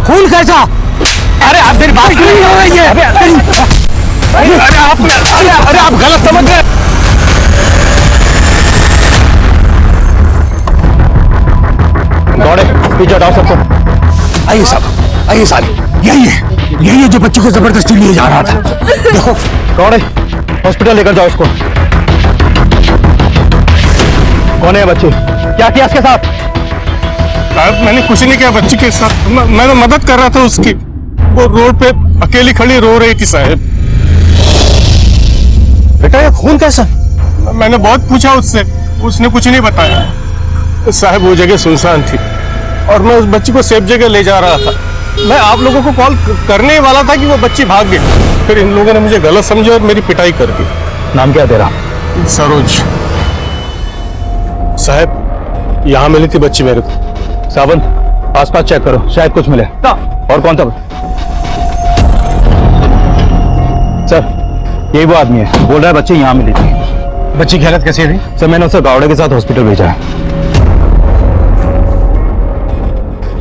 खून कैसा? अरे आप मेरी बात नहीं हो रही है। अरे आप गलत समझ रहे। दौड़े पीछे हटाओ सबको। आइए साहब, आइए साहब, यही है जो बच्ची को जबरदस्ती लिए जा रहा था। देखो दौड़े हॉस्पिटल लेकर जाओ उसको। कौन है बच्ची? क्या किया इसके साथ? साहब मैंने कुछ नहीं किया बच्ची के साथ, मैं तो मदद कर रहा था उसकी। वो रोड पे अकेली खड़ी रो रही थी साहब। बेटा ये खून कैसा? मैंने बहुत पूछा उससे, उसने कुछ नहीं बताया। साहब वो जगह सुनसान थी और मैं उस बच्ची को सेफ जगह ले जा रहा था। मैं आप लोगों को कॉल करने ही वाला था कि वो बच्ची भाग गई। फिर इन लोगों ने मुझे गलत समझा और मेरी पिटाई कर दी। नाम क्या तेरा? सरोज। साहब यहाँ मिली थी बच्ची मेरे को। सावंत आसपास चेक करो, शायद कुछ मिले। और कौन था? सर यही वो आदमी है, बोल रहा है बच्ची यहाँ मिली थी। बच्ची की हालत कैसी है? सर मैंने उसे गावड़े के साथ हॉस्पिटल भेजा है।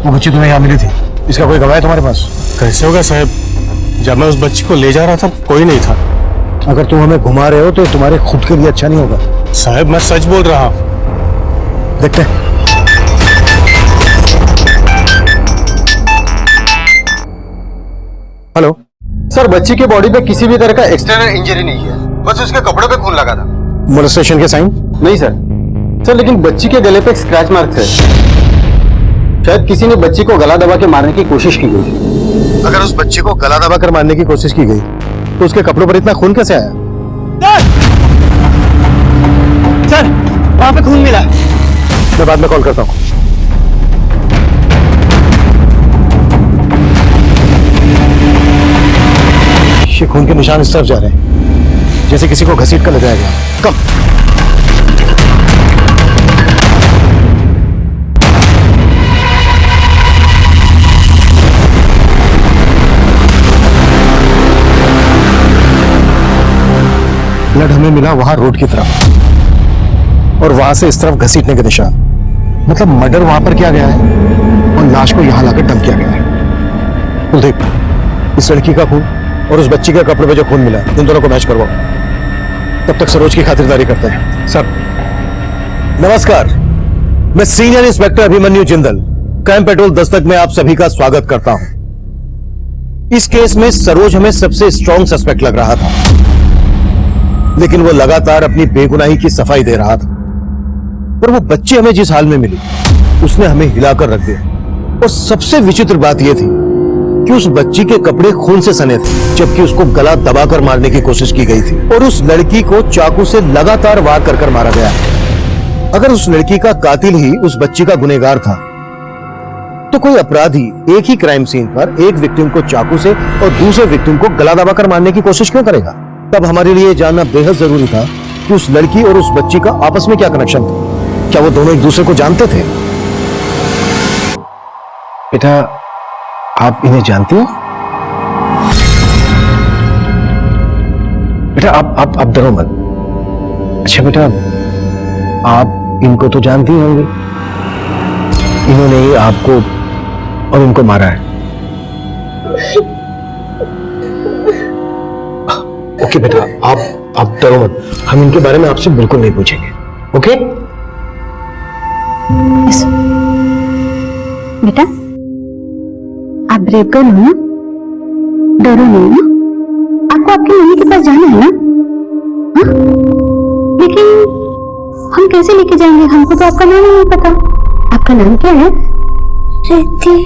वो बच्ची तुम्हें यहाँ मिली थी, इसका कोई गवाह है तुम्हारे पास? कैसे होगा साहब, जब मैं उस बच्ची को ले जा रहा था कोई नहीं था। अगर तुम हमें घुमा रहे हो तो तुम्हारे खुद के लिए अच्छा नहीं होगा। साहब मैं सच बोल रहा हूँ। देखते हैं। हेलो सर, बच्ची के बॉडी पे किसी भी तरह का एक्सटर्नल इंजरी नहीं है, बस उसके कपड़ों पे खून लगा था। मोलेस्टेशन के साइन? नहीं सर, लेकिन बच्ची के गले पे एक स्क्रैच मार्क है। शायद किसी ने बच्ची को गला दबा के मारने की कोशिश की गई। अगर उस बच्ची को गला दबा कर मारने की कोशिश की गई तो उसके कपड़ों पर इतना खून कैसे आया? सर वहां पे खून मिला। मैं बाद में कॉल करता हूँ। ये खून के निशान इस तरफ जा रहे हैं, जैसे किसी को घसीट कर ले जाया गया। कम। ब्लड हमें मिला वहां रोड की तरफ और वहां से इस तरफ घसीटने के निशान। मतलब मर्डर वहां पर किया गया है और लाश को यहां लाकर डंप किया गया है। कुलदीप, इस लड़की का खून और उस बच्ची के कपड़े पे जो खून मिला इन दोनों को मैच करवाओ। तब तक सरोज की खातिरदारी करते हैं। सर नमस्कार, मैं senior inspector Abhimanyu Jindal, crime petrol Dastak में आप सभी का स्वागत करता हूं। इस केस में सरोज हमें सबसे स्ट्रॉन्ग सस्पेक्ट लग रहा था, लेकिन वो लगातार अपनी बेगुनाही की सफाई दे रहा था। पर वो बच्ची हमें जिस हाल में मिली उसने हमें हिलाकर रख दिया। और सबसे विचित्र बात यह थी कि उस बच्ची के कपड़े खून से सने थे, जबकि उसको गला दबाकर मारने की कोशिश की गई थी और उस लड़की को चाकू से लगातार वार कर मारा गया। अगर उस लड़की का कातिल ही उस बच्ची का गुनहगार था तो कोई अपराधी एक ही क्राइम सीन पर एक विक्टिम को चाकू से और दूसरे विक्टिम को गला दबाकर मारने की कोशिश क्यों करेगा? तब हमारे लिए जानना बेहद जरूरी था कि उस लड़की और उस बच्ची का आपस में क्या कनेक्शन था। क्या वो दोनों एक दूसरे को जानते थे? बेटा आप इन्हें जानती हो? बेटा आप डरो मत। अच्छा बेटा, आप इनको तो जानती होंगे, इन्होंने ही आपको और उनको मारा है। ओके बेटा, आप डरो मत, हम इनके बारे में आपसे बिल्कुल नहीं पूछेंगे। ओके बेटा, आप ब्रेव कर लो ना, डरो नहीं ना। आपको आपकी मम्मी के पास जाना है ना? हाँ? लेकिन हम कैसे लेके जाएंगे? हमको तो आपका नाम ही नहीं पता। आपका नाम क्या है? रिद्धि।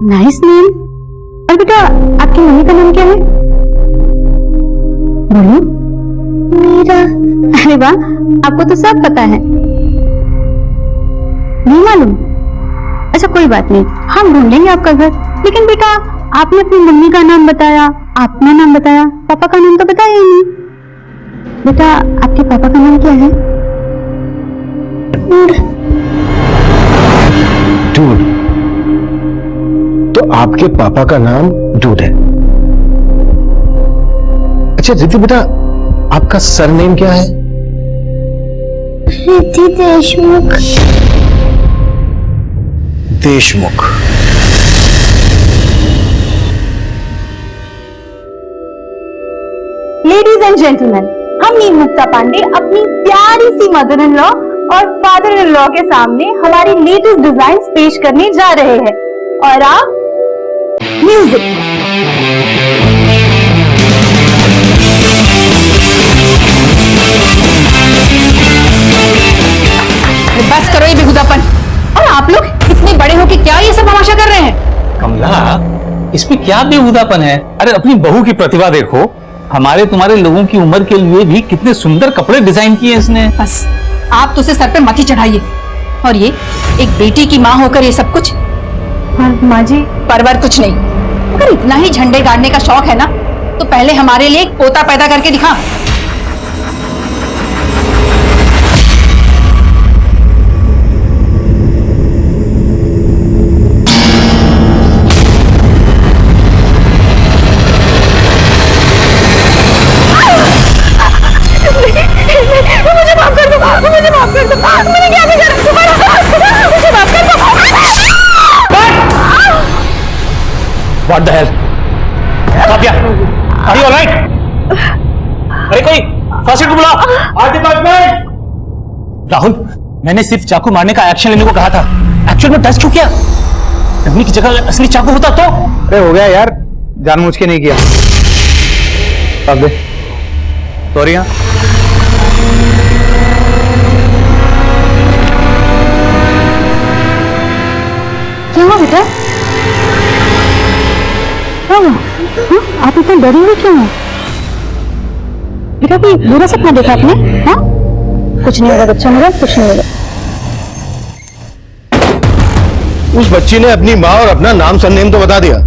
Nice name. और बेटा आपकी मम्मी का नाम क्या है? बोलो। मीरा। अरे वाह, आपको तो सब पता है। नहीं मालूम? अच्छा कोई बात नहीं, हम ढूंढ लेंगे आपका घर। लेकिन बेटा आपने अपनी मम्मी का नाम बताया, आपने नाम बताया, पापा का नाम तो बताया ही नहीं। बेटा आपके पापा का नाम क्या है? दूध। तो आपके पापा का नाम दूध है। अच्छा रिद्धि बेटा, आपका सरनेम क्या है? Riddhi Deshmukh. Deshmukh. Ladies and gentleman, हम नीम मुक्ता पांडे अपनी प्यारी सी मदर इन लॉ और फादर इन लॉ के सामने हमारी लेटेस्ट डिजाइन पेश करने जा रहे हैं। और आप म्यूजिक। बस करो ये बेहुदापन। और आप लोग इतने बड़े हो कि क्या ये सब तमाशा कर रहे हैं? कमला, इसमें क्या बेहुदापन है? अरे अपनी बहू की प्रतिभा देखो। हमारे तुम्हारे लोगों की उम्र के लिए भी कितने सुंदर कपड़े डिजाइन किए इसने। बस आप तो उसे सर पे मत ही चढ़ाइए। और ये एक बेटी की माँ होकर ये सब कुछ। माँ जी, परवर कुछ नहीं। अगर इतना ही झंडे गाड़ने का शौक है ना, तो पहले हमारे लिए एक पोता पैदा करके दिखा। What the hell? Kavya, are you alright? अरे कोई फर्स्ट एड को बुलाओ। राहुल, मैंने सिर्फ चाकू मारने का एक्शन लेने को कहा था। एक्चुअल में टच क्यों किया? डमी की जगह असली चाकू होता तो। अरे हो गया यार, जानबूझ के नहीं किया। अब दे। सॉरी। क्या हुआ बेटा? आप इतना डरे हुए क्यों हैं? बेटा कोई बुरा सपना देखा आपने? हाँ, कुछ नहीं होगा बच्चा मेरा, कुछ नहीं होगा। उस बच्ची ने अपनी माँ और अपना नाम सरनेम तो बता दिया,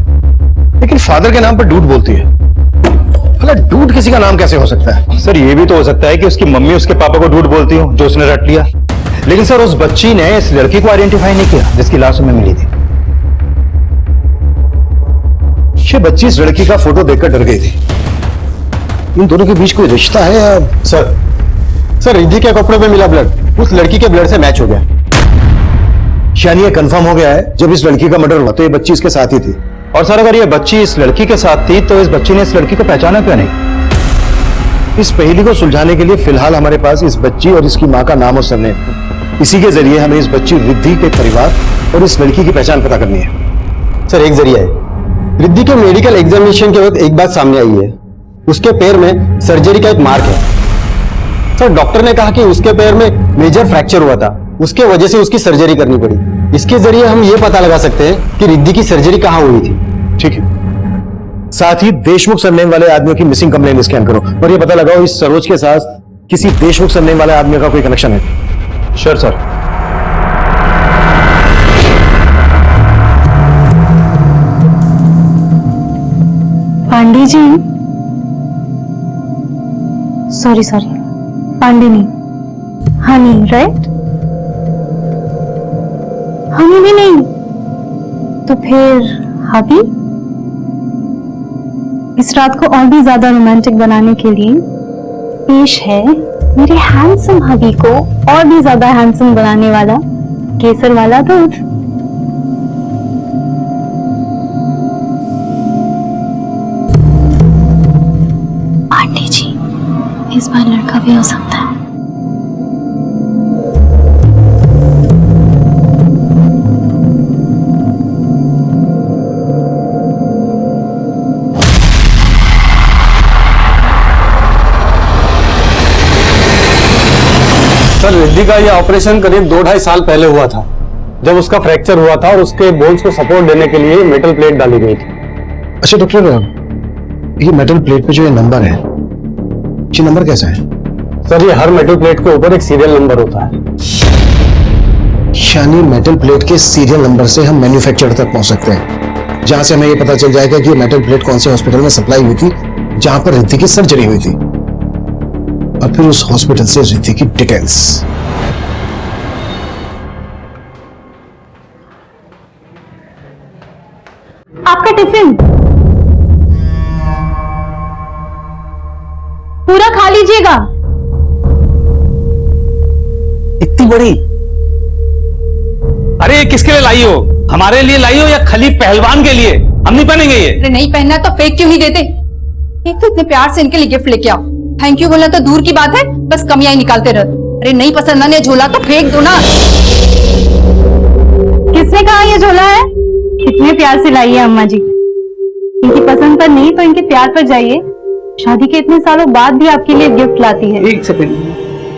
लेकिन फादर के नाम पर डूड बोलती है। भला डूड किसी का नाम कैसे हो सकता है? सर ये भी तो हो सकता है कि उसकी मम्मी उसके पापा को डूड बोलती हो, जो उसने रट लिया। लेकिन सर उस बच्ची ने इस लड़की को आइडेंटिफाई नहीं किया जिसकी लाश हमें मिली थी। ये बच्ची इस लड़की का फोटो देखकर डर गई थी। इन दोनों के बीच कोई रिश्ता है या? सर रिद्धि के कपड़े पे मिला ब्लड उस लड़की के ब्लड से मैच हो गया। यानी ये कंफर्म हो गया है जब इस लड़की का मर्डर हुआ तो ये बच्ची इसके साथ ही थी। और सर अगर ये बच्ची इस लड़की के साथ थी तो इस बच्ची ने इस लड़की को पहचाना क्यों नहीं? इस पहेली को सुलझाने के लिए फिलहाल हमारे पास इस बच्ची और इसकी माँ का नाम और सरनेम। इसी के जरिए हमें इस बच्ची रिद्धि के परिवार और इस लड़की की पहचान पता करनी है। सर एक जरिया है। रिद्धि के मेडिकल एग्जामिनेशन के वक्त एक बात सामने आई है, उसके पैर में सर्जरी का एक मार्क है। सर डॉक्टर ने कहा कि उसके पैर में मेजर फ्रैक्चर हुआ था, उसके वजह से उसकी सर्जरी करनी पड़ी। इसके जरिए हम ये पता लगा सकते हैं कि रिद्धि की सर्जरी कहाँ हुई थी। ठीक है। साथ ही देशमुख सरनेम वाले आदमियों की मिसिंग कंप्लेंट स्कैन करो और ये पता लगाओ इस सरोज के साथ किसी देशमुख सरनेम वाले आदमी का कोई कनेक्शन है। Sure sir. Pandey ji, sorry Pandini, honey right? Honey भी नहीं तो फिर हबी? इस रात को और भी ज्यादा रोमांटिक बनाने के लिए पेश है मेरे हैंडसम हबी को और भी ज्यादा हैंडसम बनाने वाला केसर वाला दूध। पांडे जी, इस बार लड़का भी हो सकता है। सर रिद्धि का यह ऑपरेशन करीब 2-2.5 साल पहले हुआ था, जब उसका फ्रैक्चर हुआ था और उसके बोन्स को सपोर्ट देने के लिए मेटल प्लेट डाली गई थी। अच्छा डॉक्टर, ये मेटल प्लेट पे जो ये नंबर है, ये नंबर कैसा है? सर ये हर मेटल प्लेट के ऊपर एक सीरियल नंबर होता है। यानी मेटल प्लेट के सीरियल नंबर से हम मैन्युफैक्चरर तक पहुंच सकते हैं, जहां से हमें ये पता चल जाएगा कि ये मेटल प्लेट कौन से हॉस्पिटल में सप्लाई हुई थी जहां पर रिद्धि की सर्जरी हुई थी, और फिर उस हॉस्पिटल से रिद्धि की डिटेल्स। आपका टिफिन पूरा खा लीजिएगा। इतनी बड़ी? अरे ये किसके लिए लाई हो? हमारे लिए लाई हो या खली पहलवान के लिए? हम नहीं पहनेंगे ये। अरे नहीं पहनना तो फेंक क्यों नहीं देते? एक तो इतने प्यार से इनके लिए गिफ्ट लेके आओ, थैंक यू बोलना तो दूर की बात है, बस कमियां ही निकालते रहो। अरे नहीं पसंद ना झोला तो फेंक दो ना। किसने कहा ये झोला है? कितने प्यार से लाई है अम्मा जी। इनकी पसंद पर नहीं तो इनके प्यार पर जाइए। शादी के इतने सालों बाद भी आपके लिए गिफ्ट लाती है। एक सेकंड,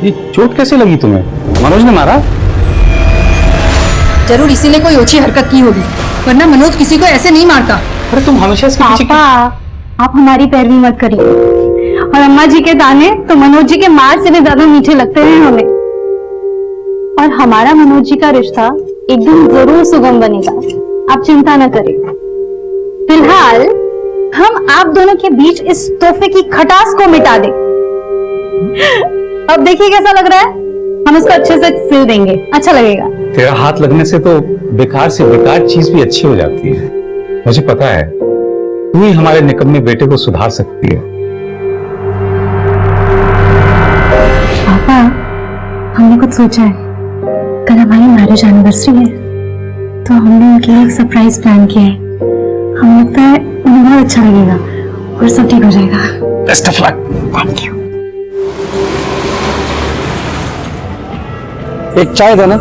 ये चोट कैसे लगी तुम्हें? मनोज ने मारा? जरूर इसी ने कोई ओछी हरकत की होगी, वरना मनोज किसी को ऐसे नहीं मारता। अरे तुम हमेशा इसके पीछे पापा, आप हमारी पैरवी मत करिए। और अम्मा जी के ताने तो मनोज जी के मार से भी ज्यादा मीठे लगते हैं हमें। और हमारा मनोज जी का रिश्ता एक दिन जरूर सुगम बनेगा, आप चिंता न करें। फिलहाल हम आप दोनों के बीच इस तोहफे की खटास को मिटा दें। अब देखिए कैसा लग रहा है, हम इसको अच्छे से सिल देंगे, अच्छा लगेगा। तेरा हाथ लगने से तो बेकार से बेकार चीज भी अच्छी हो जाती है। मुझे पता है तू ही हमारे निकम्मे बेटे को सुधार सकती है। पापा, हमने कुछ सोचा है। कल हमारी मैरिज एनिवर्सरी है, तो हमने उनके लिए एक सरप्राइज प्लान किया है। हमें लगता है उन्हें बहुत अच्छा लगेगा और सब ठीक हो जाएगा। Best of luck. Thank you. एक चाय देना।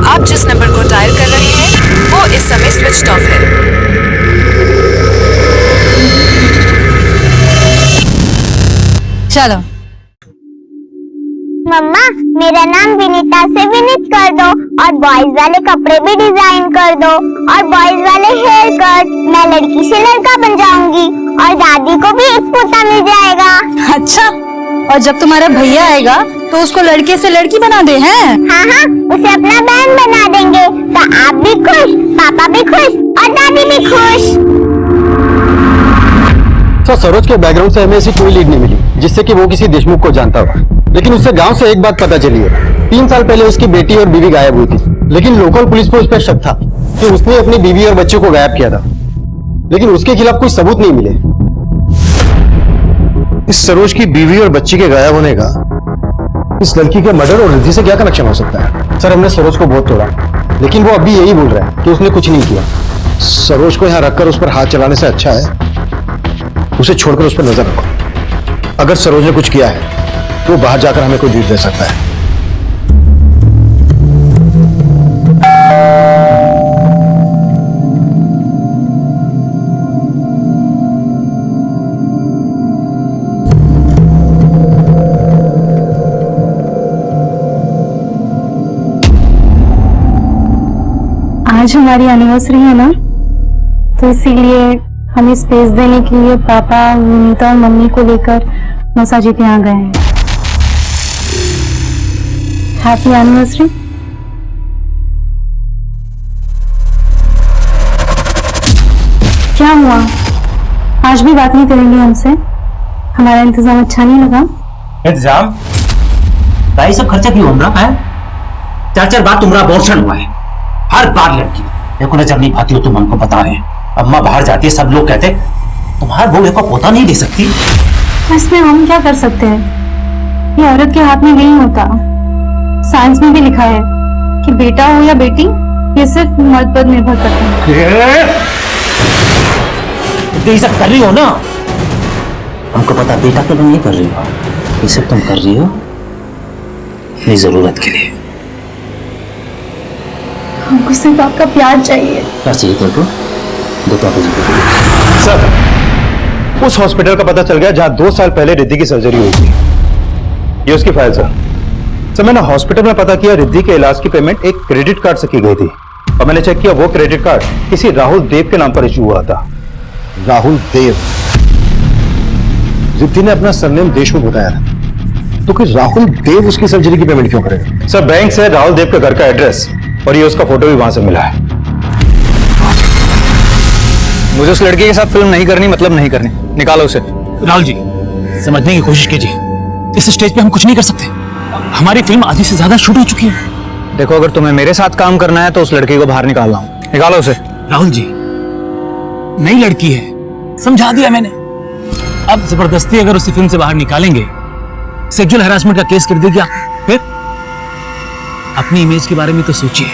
आप जिस नंबर को डायल कर रहे हैं वो इस समय स्विच ऑफ है। चलो मम्मा, मेरा नाम विनीता से विनीत कर दो और बॉयज वाले कपड़े भी डिजाइन कर दो और बॉयज वाले हेयर कट। मैं लड़की से लड़का बन जाऊंगी और दादी को भी एक पोता मिल जाएगा। अच्छा, और जब तुम्हारा भैया आएगा तो उसको लड़के से लड़की बना दे हैं? हाँ हाँ, उसे अपना बहन बना देंगे तो आप भी खुश, पापा भी खुश और दादी भी खुश। तो सरोज के बैकग्राउंड से हमें ऐसी कोई लीड नहीं मिली जिससे कि वो किसी देशमुख को जानता हो। लेकिन उससे गांव से एक बात पता चली है, 3 साल पहले उसकी बेटी और बीवी गायब हुई थी। लेकिन लोकल पुलिस को उस पर शक था कि उसने अपनी बीवी और बच्चों को गायब किया था, लेकिन उसके खिलाफ कोई सबूत नहीं मिले। इस सरोज की बीवी और बच्ची के गायब होने का इस लड़की के मर्डर और रिद्धि से क्या कनेक्शन हो सकता है? सर, हमने सरोज को बहुत तोड़ा, लेकिन वो अभी यही बोल रहा है कि उसने कुछ नहीं किया। सरोज को यहाँ रखकर उस पर हाथ चलाने से अच्छा है उसे छोड़कर उस पर नजर रखो। अगर सरोज ने कुछ किया है तो बाहर जाकर हमें कोई लीड दे सकता है। आज हमारी एनिवर्सरी है ना, तो इसीलिए हमें स्पेस देने के लिए पापा, विनीता और मम्मी को लेकर मौसा जी के यहाँ गए हैं। Happy anniversary. क्या हुआ, आज भी बात नहीं करेंगे हमसे? हमारा इंतजाम अच्छा नहीं लगा? इंतजाम? भाई सब खर्चा क्यों हो रहा है? 4-4 बार तुम्हारा अबॉर्शन हुआ है, हर बार लड़की देखो नजर नहीं पाती हो, तुम हमको बता रहे हैं। अम्मा बाहर जाती है, सब लोग कहते तुम्हारा बहू को पोता नहीं दे सकती। इसमें हम क्या कर सकते हैं, ये औरत के हाथ में नहीं होता। साइंस में भी लिखा है कि बेटा हो या बेटी, ये सिर्फ मर्द पर निर्भर करता है। तो ये सब कर रही हो ना, हमको पता बेटा के लिए नहीं कर रही हो, ये सब तुम कर रही हो अपनी जरूरत के लिए। हमको सिर्फ आपका प्यार चाहिए। क्या चाहिए तुमको? दो पापा जी को। सर, उस हॉस्पिटल का पता चल गया जहां 2 साल पहले रिद्धि की सर्जरी हुई थी। ये उसकी फाइल सर। मैंने हॉस्पिटल में पता किया रिद्धि के इलाज की पेमेंट एक क्रेडिट कार्ड से की गई थी और मैंने चेक किया वो क्रेडिट कार्ड किसी राहुल देव के नाम पर इशू हुआ था। राहुल देव? रिद्धि ने अपना सरनेम देशमुख बताया था, तो कि राहुल देव उसकी सर्जरी की पेमेंट क्यों करेगा? सर, बैंक से राहुल देव के घर का एड्रेस और ये उसका फोटो भी वहां से मिला है। मुझे उस लड़के के साथ फिल्म नहीं करनी, मतलब नहीं करनी। निकालो उसे। राहुल जी, समझने की कोशिश कीजिए, इस स्टेज पे हम कुछ नहीं कर सकते। हमारी फिल्म आधी से ज्यादा शूट हो चुकी है। देखो, अगर तुम्हें मेरे साथ काम करना है तो उस लड़की को बाहर निकालना हूं। निकालो उसे। राहुल जी, नई लड़की है, समझा दिया मैंने। अब जबरदस्ती अगर उसी फिल्म से बाहर निकालेंगे, सेक्सुअल हैरासमेंट का केस कर देगी आप, फिर अपनी इमेज के बारे में तो सोचिए।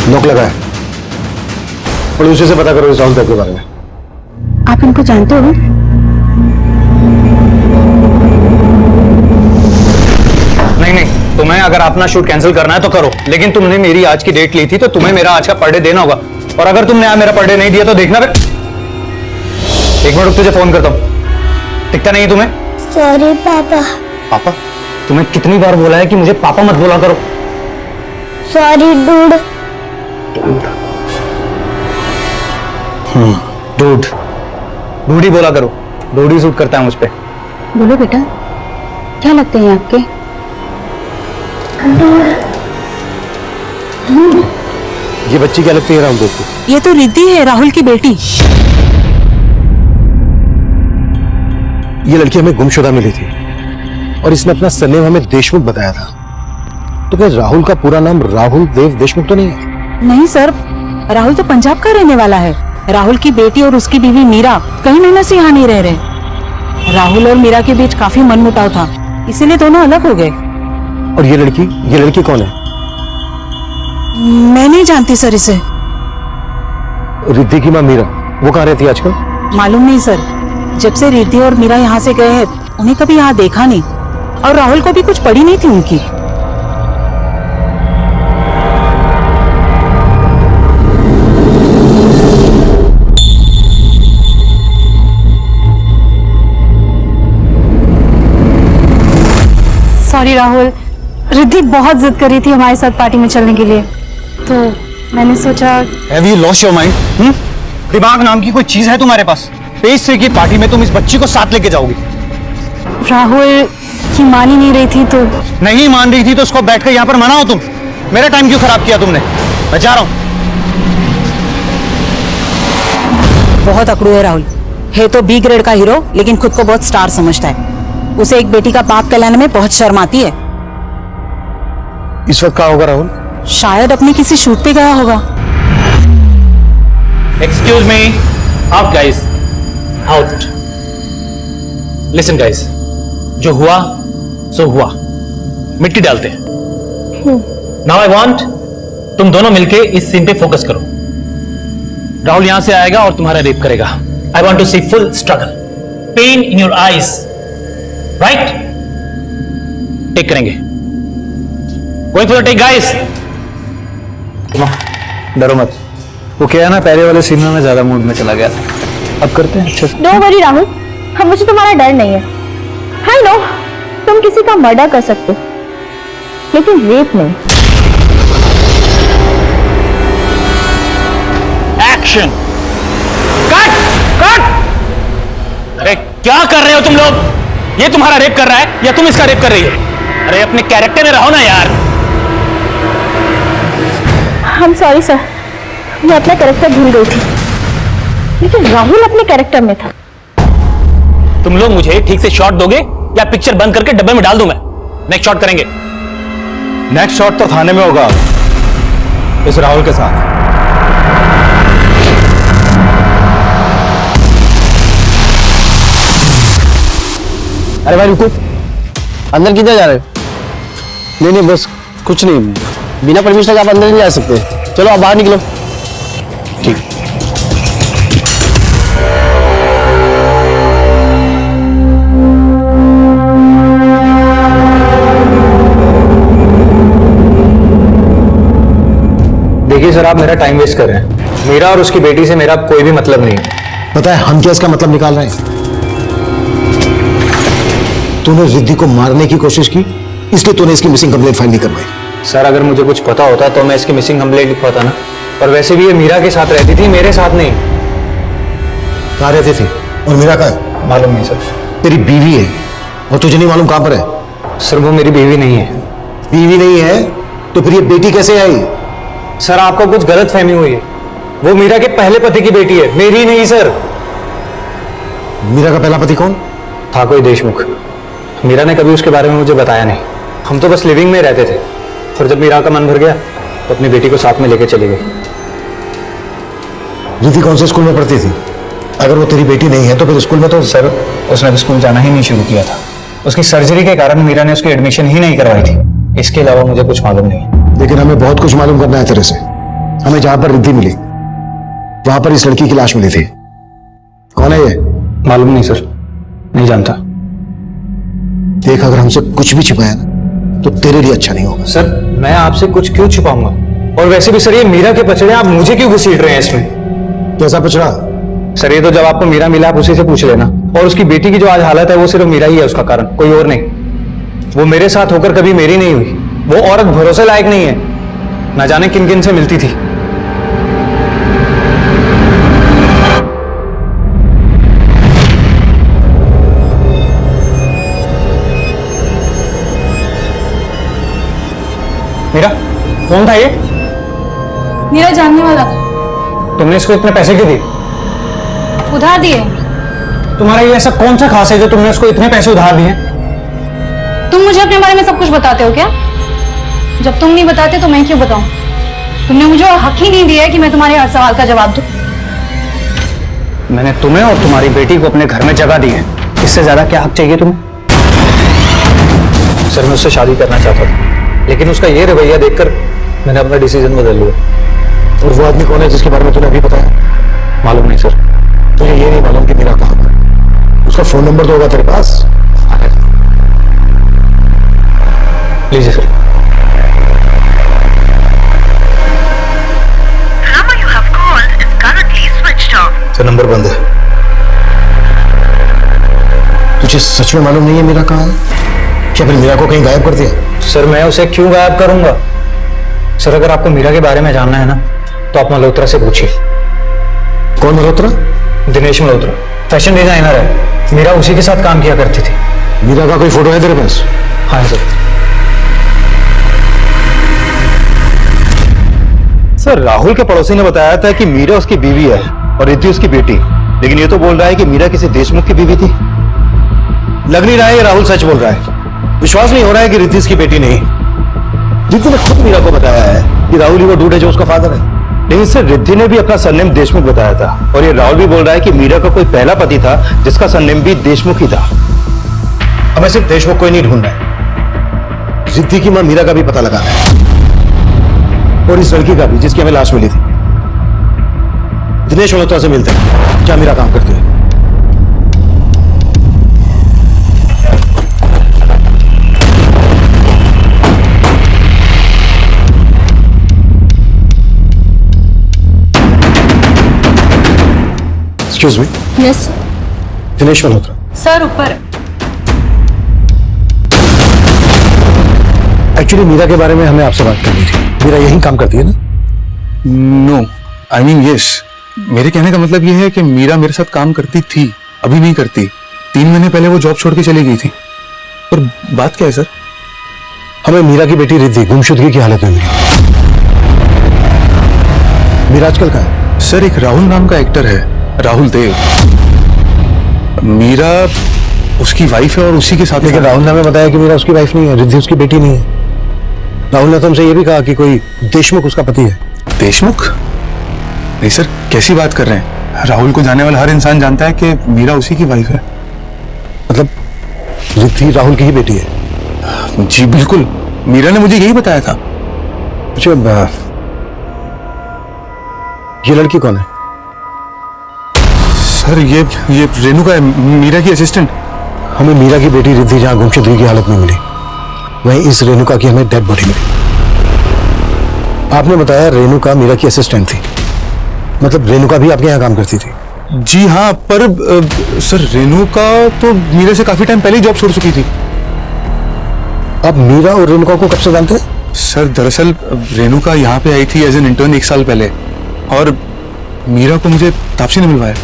नोक लगा है, पुलिस से पता करो इस राहुल देव के बारे में। आप इनको जानते हो? नहीं, तुम्हें अगर अपना शूट कैंसिल करना है तो करो, लेकिन तुमने मेरी आज की डेट ली थी तो तुम्हें मेरा आज का पर डे देना होगा, और अगर तुमने आज मेरा पर डे नहीं दिया तो देखना फिर। एक मिनट रुक, तुझे फोन करता हूँ। दिखता नहीं तुम्हें? सॉरी पापा। पापा? तुम्हें कितनी बार बोला है कि मुझे पापा मत बोला करो। Sorry dude. डूड ही बोला करो, डूड ही सूट करता है मुझ पे। बोलो बेटा, क्या लगते हैं आपके? ये बच्ची क्या लगती है राहुल देव को? ये तो रिद्धि है, राहुल की बेटी। ये लड़की हमें गुमशुदा मिली थी और इसने अपना सरनेम हमें देशमुख बताया था। तो क्या राहुल का पूरा नाम राहुल देव देशमुख तो नहीं है? नहीं सर, राहुल तो पंजाब का रहने वाला है। राहुल की बेटी और उसकी बीवी मीरा कई महीनों से यहाँ नहीं रह रहे। राहुल और मीरा के बीच काफी मनमुटाव था, इसीलिए दोनों अलग हो गए। और ये लड़की कौन है? मैं नहीं जानती सर इसे। रिद्धि की माँ मीरा, वो कहाँ रहती है आजकल? मालूम नहीं सर, जब से रिद्धि और मीरा यहाँ से गए हैं उन्हें कभी यहाँ देखा नहीं, और राहुल को भी कुछ पड़ी नहीं थी उनकी। सॉरी राहुल, रिद्धि बहुत जिद कर रही थी हमारे साथ पार्टी में चलने के लिए, तो मैंने सोचा। Have you lost your mind? दिमाग नाम की कोई चीज है तुम्हारे पास? 23 से की पार्टी में तुम इस बच्ची को साथ लेके जाओगी? राहुल की मान ही नहीं रही थी तो। नहीं मान रही थी तो उसको बैठकर यहाँ पर मनाओ तुम। मेरा टाइम क्यों खराब किया तुमने? मैं जा रहा हूँ। बहुत अकड़ू है राहुल, है तो बी ग्रेड का हीरो लेकिन खुद को बहुत स्टार समझता है। उसे एक बेटी का बाप कहलाने में बहुत शर्म आती है। इस वक्त कहाँ होगा राहुल? शायद अपने किसी शूट पे गया होगा। Excuse me, out guys, out. Listen guys, जो हुआ सो हुआ, मिट्टी डालते हैं। नाउ आई वांट तुम दोनों मिलके इस सीन पे फोकस करो। राहुल यहां से आएगा और तुम्हारा रेप करेगा। I want to see full struggle, pain in your eyes, right? Take करेंगे। Going for the take guys. डरो मत, वो क्या है ना, पहले वाले सीन में मैं ज्यादा मूड में चला गया था। अब करते हैं अच्छे से। डोंट वरी राहुल, हम मुझे तुम्हारा डर नहीं है। आई नो तुम किसी का मर्डर कर सकते हो, लेकिन रेप नहीं। Action, cut cut. अरे क्या कर रहे हो तुम लोग? ये तुम्हारा रेप कर रहा है या तुम इसका रेप कर रही है? अरे अपने कैरेक्टर में रहो ना यार। हम सॉरी सर, मैं अपना कैरेक्टर भूल गई थी, लेकिन राहुल अपने कैरेक्टर में था। तुम लोग मुझे ठीक से शॉट दोगे या पिक्चर बंद करके डब्बे में डाल दूं मैं? नेक्स्ट शॉट करेंगे। नेक्स्ट शॉट तो थाने में होगा इस राहुल के साथ। अरे भाई रुको, अंदर किधर जा रहे हो? नहीं बस कुछ नहीं, बिना परमिशन के आप अंदर नहीं जा सकते। चलो आप बाहर निकलो। ठीक। देखिए सर, आप मेरा टाइम वेस्ट कर रहे हैं। मेरा और उसकी बेटी से मेरा कोई भी मतलब नहीं है। पता है हम क्या इसका मतलब निकाल रहे हैं? तूने रिद्धि को मारने की कोशिश की, इसलिए तूने इसकी मिसिंग कंप्लेंट फाइल नहीं करवाई। सर अगर मुझे कुछ पता होता तो मैं इसकी मिसिंग कंप्लेंट लिखवाता ना। और वैसे भी ये मीरा के साथ रहती थी, मेरे साथ नहीं। कहाँ रहती थी और मीरा कहाँ है? मालूम नहीं सर। तेरी बीवी है, और तुझे नहीं मालूम कहां पर है? सर वो मेरी बीवी नहीं है। बीवी नहीं है तो फिर ये बेटी कैसे आई? सर आपको कुछ गलत फहमी हुई है। वो मीरा के पहले पति की बेटी है, मेरी नहीं सर। मीरा का पहला पति कौन? था कोई देशमुख। मीरा ने कभी उसके बारे में मुझे बताया नहीं। हम तो बस लिविंग में रहते थे, और जब मीरा का मन भर गया तो अपनी बेटी को साथ में लेके चली गई। रिद्धि कौन से स्कूल में पढ़ती थी? अगर वो तेरी बेटी नहीं है तो फिर स्कूल में तो सर उसने तो स्कूल जाना ही नहीं शुरू किया था। उसकी सर्जरी के कारण मीरा ने उसकी एडमिशन ही नहीं करवाई थी। इसके अलावा मुझे कुछ मालूम नहीं। लेकिन हमें बहुत कुछ मालूम करना है तेरे से। हमें जहां पर रिद्धि मिली वहां पर इस लड़की की लाश मिली थी। कौन है ये? मालूम नहीं सर, नहीं जानता। देख, अगर हमसे कुछ भी छिपाया ना तो तेरे लिए अच्छा नहीं होगा। सर मैं आपसे कुछ क्यों छुपाऊंगा? और वैसे भी सर ये मीरा के पचड़े आप मुझे क्यों घसीट रहे हैं इसमें? कैसा पचड़ा? सर ये तो जब आपको मीरा मिला आप उसी से पूछ लेना। और उसकी बेटी की जो आज हालत है वो सिर्फ मीरा ही है उसका कारण, कोई और नहीं। वो मेरे साथ होकर कभी मेरी नहीं हुई। वो औरत भरोसे लायक नहीं है, ना जाने किन किन से मिलती थी। मीरा कौन था ये? मेरा जानने वाला था। तुमने इसको इतने पैसे क्यों दिए? उधार दिए। तुम्हारा ये ऐसा कौन सा खास है जो तुमने उसको इतने पैसे उधार दिए? तुम मुझे अपने बारे में सब कुछ बताते हो क्या? जब तुम नहीं बताते तो मैं क्यों बताऊं? तुमने मुझे हक ही नहीं दिया है कि मैं तुम्हारे हर सवाल का जवाब दूं। मैंने तुम्हें और तुम्हारी बेटी को अपने घर में जगह दी है। इससे ज्यादा क्या हक चाहिए तुम्हें? सर मैं उससे शादी करना चाहता था, लेकिन उसका ये रवैया देखकर मैंने अपना डिसीजन बदल लिया। और वो आदमी कौन है जिसके बारे में तूने अभी बताया? मालूम नहीं सर। तुझे ये नहीं मालूम कि मीरा कहां पर है? उसका फोन नंबर तो होगा तेरे पास? लीजिए सर। सर नंबर बंद है। तुझे सच में मालूम नहीं है मीरा कहां है? क्या फिर मीरा को कहीं गायब कर दिया? सर मैं उसे क्यों गायब करूंगा? सर अगर आपको मीरा के बारे में जानना है ना तो आप मल्होत्रा से पूछिए। कौन मल्होत्रा? दिनेश मल्होत्रा, फैशन डिजाइनर है। मीरा उसी के साथ काम किया करती थी। मीरा का कोई फोटो है तेरे पास? हाँ सर। सर राहुल के पड़ोसी ने बताया था कि मीरा उसकी बीवी है और रिद्धि उसकी बेटी, लेकिन ये तो बोल रहा है कि मीरा किसी देशमुख की बीवी थी। लग नहीं रहा है ये राहुल सच बोल रहा है। विश्वास नहीं हो रहा है कि रिद्धि इसकी बेटी नहीं। रिद्धि ने खुद मीरा को बताया है कि राहुल ही वो डूड है जो उसका फादर है। लेकिन सर रिद्धि ने भी अपना सरनेम देशमुख बताया था, और ये राहुल भी बोल रहा है कि मीरा का कोई पहला पति था जिसका सरनेम भी देशमुख ही था। हमें सिर्फ देशमुख कोई नहीं ढूंढना है, रिद्धि की मां मीरा का भी पता लगाना है, और इस लड़की का भी जिसकी हमें लाश मिली थी। दिनेश मल्होत्रा से मिलते हैं जहां मीरा काम करती है। Excuse me. Yes Dinesh Malhotra. Sir ऊपर। एक्चुअली मीरा के बारे में हमें आपसे बात करनी थी। मीरा यही काम करती है ना? No, I mean yes. मेरे कहने का मतलब ये है कि मीरा मेरे साथ काम करती थी, अभी नहीं करती। 3 महीने पहले वो जॉब छोड़ के चली गई थी। पर बात क्या है सर? हमें मीरा की बेटी रिद्धि गुमशुदगी की हालत में मिली। मीरा आजकल का है? सर एक राहुल नाम का एक्टर है, राहुल देव। मीरा उसकी वाइफ है और उसी के साथ। लेकिन राहुल ने हमें बताया कि मीरा उसकी वाइफ नहीं है, रिद्धि उसकी बेटी नहीं है। राहुल ने तो हमसे ये भी कहा कि कोई देशमुख उसका पति है। देशमुख? नहीं सर, कैसी बात कर रहे हैं? राहुल को जानने वाला हर इंसान जानता है कि मीरा उसी की वाइफ है। मतलब रिद्धि राहुल की ही बेटी है? जी बिल्कुल, मीरा ने मुझे यही बताया था। अच्छा, ये लड़की कौन है? सर ये रेणुका है, मीरा की असिस्टेंट। हमें मीरा की बेटी रिद्धि जहां गुमशुदगी की हालत में मिली, वहीं इस रेणुका की हमें डेड बॉडी मिली। आपने बताया रेणुका मीरा की असिस्टेंट थी, मतलब रेणुका भी आपके यहाँ काम करती थी? जी हाँ, पर सर रेणुका तो मीरा से काफी टाइम पहले ही जॉब छोड़ चुकी थी। आप मीरा और रेणुका को कब से जानते हैं? सर दरअसल रेणुका यहाँ पे आई थी एज एन इंटर्न 1 साल पहले, और मीरा को मुझे तापसी ने मिलवाया।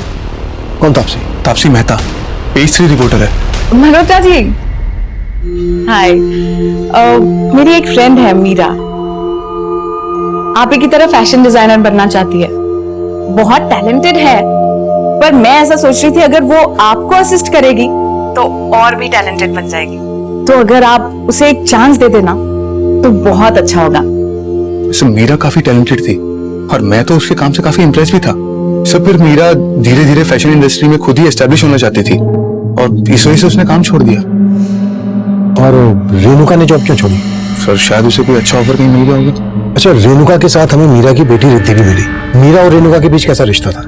कौन तापसी? तापसी मेहता, पेज 3 रिपोर्टर है। मल्होत्रा जी, हाय, मेरी एक फ्रेंड है मीरा, आप ही की तरह फैशन डिजाइनर बनना चाहती है। बहुत टैलेंटेड है, पर मैं ऐसा सोच रही थी अगर वो आपको असिस्ट करेगी तो और भी टैलेंटेड बन जाएगी। तो अगर आप उसे एक चांस दे देना तो बहुत अच्छा होगा। वैसे मीरा काफी टैलेंटेड थी और मैं तो उसके काम से काफी इम्प्रेस भी था। सब फिर मीरा धीरे धीरे फैशन इंडस्ट्री में खुद ही एस्टेब्लिश होना चाहती थी और इस वजह से उसने काम छोड़ दिया। और रेणुका ने जॉब क्यों छोड़ी? सर शायद उसे कोई अच्छा ऑफर कहीं मिल गया होगा। अच्छा, रेणुका के साथ हमें मीरा की बेटी रिद्धि भी मिली। मीरा और रेणुका के बीच कैसा रिश्ता था?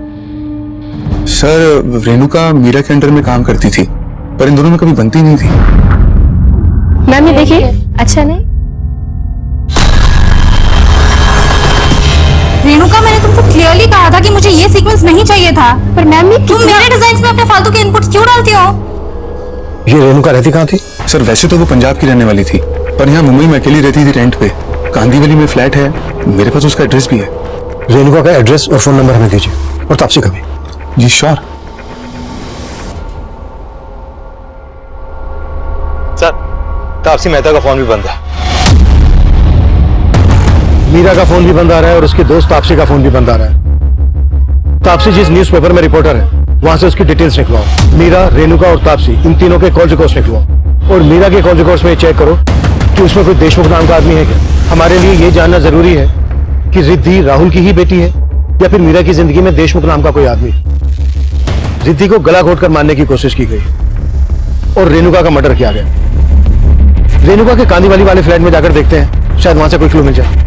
सर रेणुका मीरा के अंडर में काम करती थी, पर इन दोनों में कभी बनती नहीं थी। मैम ये देखिए, अच्छा नहीं? रेणुका, मैंने तुमको क्लियरली कहा था कि मुझे ये सीक्वेंस नहीं चाहिए था। पर मैम तुम मेरे डिजाइन में अपने फालतू के इनपुट्स क्यों डालती हो? ये रेणुका रहती कहाँ थी? सर वैसे तो वो पंजाब की रहने वाली थी, पर यहाँ मुंबई में अकेली रहती थी रेंट पे। कांदीवली में फ्लैट है, मेरे पास उसका एड्रेस भी है। रेणुका का एड्रेस और फोन नंबर हमें दीजिए, और तापसी का भी। जी श्योर। सर, तापसी मेहता का फोन भी बंद है। मीरा का फोन भी बंद आ रहा है और उसके दोस्त तापसी का फोन भी बंद आ रहा है। तापसी जिस न्यूज़पेपर में रिपोर्टर है वहां से उसकी डिटेल्स निकलवाओ। मीरा, रेणुका और तापसी, इन तीनों के कॉल रिकॉर्ड्स निकलवाओ। और मीरा के कॉल रिकॉर्ड्स में चेक करो कि उसमें कोई देशमुख नाम का आदमी है क्या। हमारे लिए ये जानना जरूरी है कि रिद्धि राहुल की ही बेटी है या फिर मीरा की जिंदगी में देशमुख नाम का कोई आदमी। रिद्धि को गला घोटकर मारने की कोशिश की गई और रेणुका का मर्डर किया गया। रेणुका के कांदीवली वाले फ्लैट में जाकर देखते हैं, शायद वहां से कोई क्लू मिल जाए।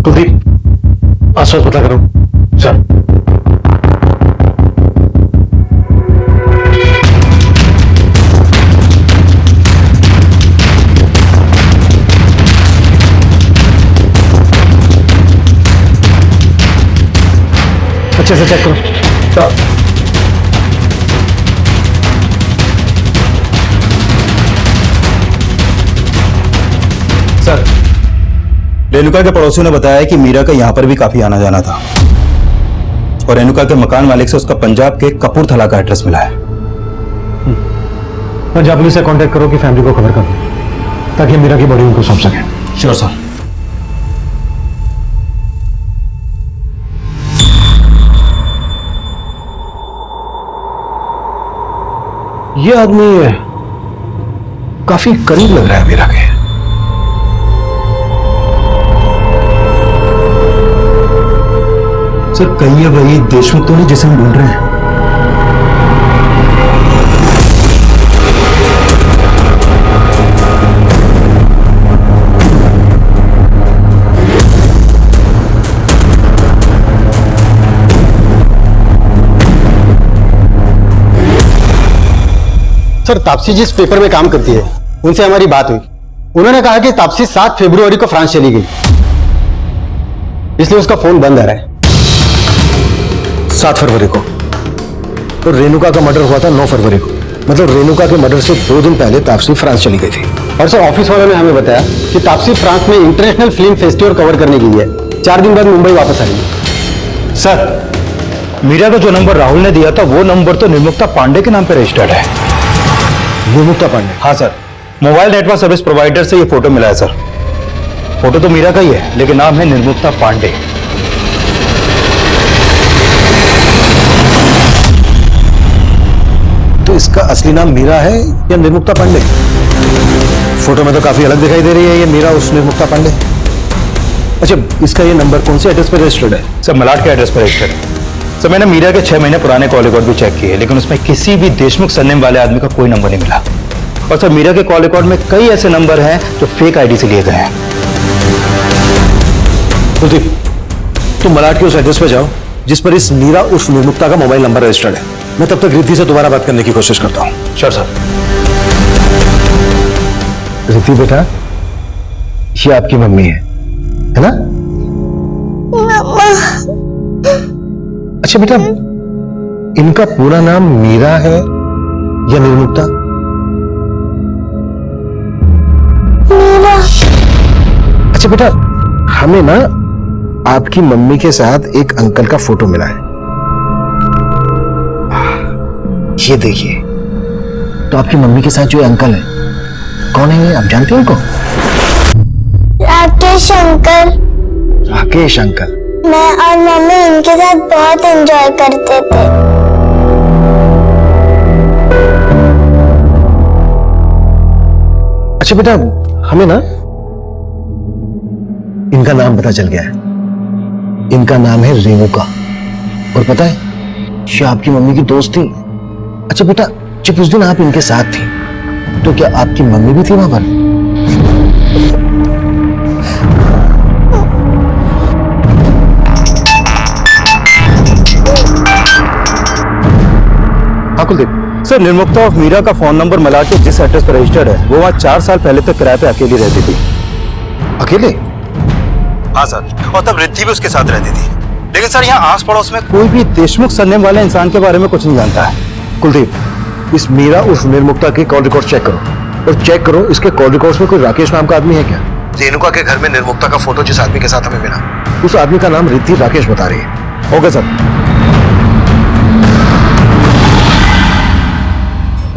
कुलदीप, आसपास पता करो। सर। अच्छे से चेक करो। सर, रेणुका के पड़ोसियों ने बताया कि मीरा का यहाँ पर भी काफी आना जाना था और रेणुका के मकान मालिक से उसका पंजाब के कपूरथला का एड्रेस मिला है। पंजाब पुलिस से कांटेक्ट करो कि फैमिली को खबर कर दो ताकि मीरा की बॉडी उनको सौंप सकें। Sure sir. ये आदमी काफी करीब लग रहा है मीरा के। सर, कहीं ये वही देशमुख तो नहीं जिसे हम ढूंढ रहे हैं? सर, तापसी जिस पेपर में काम करती है उनसे हमारी बात हुई। उन्होंने कहा कि तापसी 7 फरवरी को फ्रांस चली गई, इसलिए उसका फोन बंद आ रहा है। 7 फरवरी को? तो रेणुका का मर्डर हुआ था 9 फरवरी को, मतलब रेणुका के मर्डर से 2 दिन पहले तापसी फ्रांस चली गई थी। और सर, ऑफिस वालों ने हमें बताया कि तापसी फ्रांस में इंटरनेशनल फिल्म फेस्टिवल कवर करने गई है। 4 दिन बाद मुंबई वापस आएगी। सर, मीरा का जो नंबर राहुल ने दिया था वो नंबर तो निर्मुक्ता पांडे के नाम पर रजिस्टर्ड है। निर्मुक्ता पांडे? हाँ sir, mobile network service provider से ये फोटो मिला है सर। फोटो तो मीरा का ही है, लेकिन नाम है निर्मुक्ता पांडे। तो इसका असली नाम मीरा है या निर्मुक्ता पांडे? फोटो में तो काफी अलग दिखाई दे रही है ये मीरा उस निर्मुक्ता पांडे। अच्छा, इसका ये नंबर कौन से एड्रेस पर रजिस्टर्ड है? सर मलाड के एड्रेस पर रजिस्टर्ड है। सर मैंने मीरा के 6 महीने पुराने कॉल रिकॉर्ड भी चेक किए, लेकिन उसमें किसी भी देशमुख सरनेम वाले आदमी का कोई नंबर नहीं मिला। और सर मीरा के कॉल रिकॉर्ड में कई ऐसे नंबर हैं जो फेक आईडी से लिए गए हैं। कुलदीप, तुम मलाड के उस एड्रेस पे जाओ जिस पर इस मीरा उर्फ निर्मुक्ता का मोबाइल नंबर रजिस्टर्ड है। मैं तब तक रिद्धि से दोबारा बात करने की कोशिश करता हूँ। Sure sir. रिद्धि बेटा, ये आपकी मम्मी है ना? अच्छा बेटा, इनका पूरा नाम मीरा है या निर्मुक्ता? मीरा। अच्छा बेटा, हमें ना आपकी मम्मी के साथ एक अंकल का फोटो मिला है। ये देखिए, तो आपकी मम्मी के साथ जो अंकल है, कौन है ये? आप जानते हैं उनको? राकेश अंकल। राकेश अंकल। मैं और मम्मी इनके साथ बहुत एंजॉय करते थे। अच्छा बेटा, हमें ना इनका नाम पता चल गया है। इनका नाम है रेणुका। और पता है, ये आपकी मम्मी की दोस्त थी। अच्छा बेटा, जब उस दिन आप इनके साथ थी तो क्या आपकी मम्मी भी थी वहां पर? हाँ कुलदीप सर, निर्मुक्ता ऑफ मीरा का फोन नंबर मलाड के जिस एड्रेस पर रजिस्टर्ड है, वो वहां 4 साल पहले तक किराए पे अकेली रहती थी। अकेले? हाँ सर, और तब रिद्धि भी उसके साथ रहती थी। लेकिन सर यहाँ आस पड़ोस में कोई भी देशमुख सरनेम वाले इंसान के बारे में कुछ नहीं जानता है। कुलदीप, इस मीरा उर्फ निर्मुक्ता के कॉल रिकॉर्ड चेक करो और चेक करो इसके कॉल रिकॉर्ड्स में कोई राकेश नाम का आदमी है क्या? रेणुका के घर में निर्मुक्ता का फोटो जिस आदमी के साथ हमें मिला, उस आदमी का नाम रिद्धि राकेश बता रही है। Okay sir.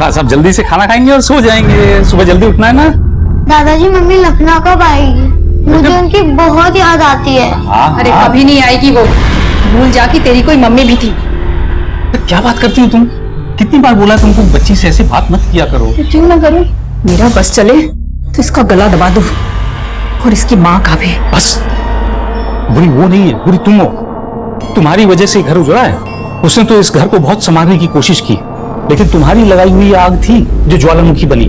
बस अब जल्दी से खाना खाएंगे और सो जाएंगे, सुबह जल्दी उठना है ना। दादाजी, मम्मी लखनऊ कब आएगी? मुझे उनकी बहुत याद आती है। अरे कभी नहीं आएगी वो, भूल जा कि तेरी कोई मम्मी भी थी। क्या बात करती हो तुम? कितनी बार बोला तुमको बच्ची से ऐसे बात मत किया करो। क्यों ना करूं? मेरा बस चले तो इसका गला दबा दो और इसकी माँ का भी। बस, बुरी वो नहीं है, बुरी तुम हो। तुम्हारी वजह से घर उजड़ा है। उसने तो इस घर को बहुत संभालने की कोशिश की, लेकिन तुम्हारी लगाई हुई आग थी जो ज्वालामुखी बनी।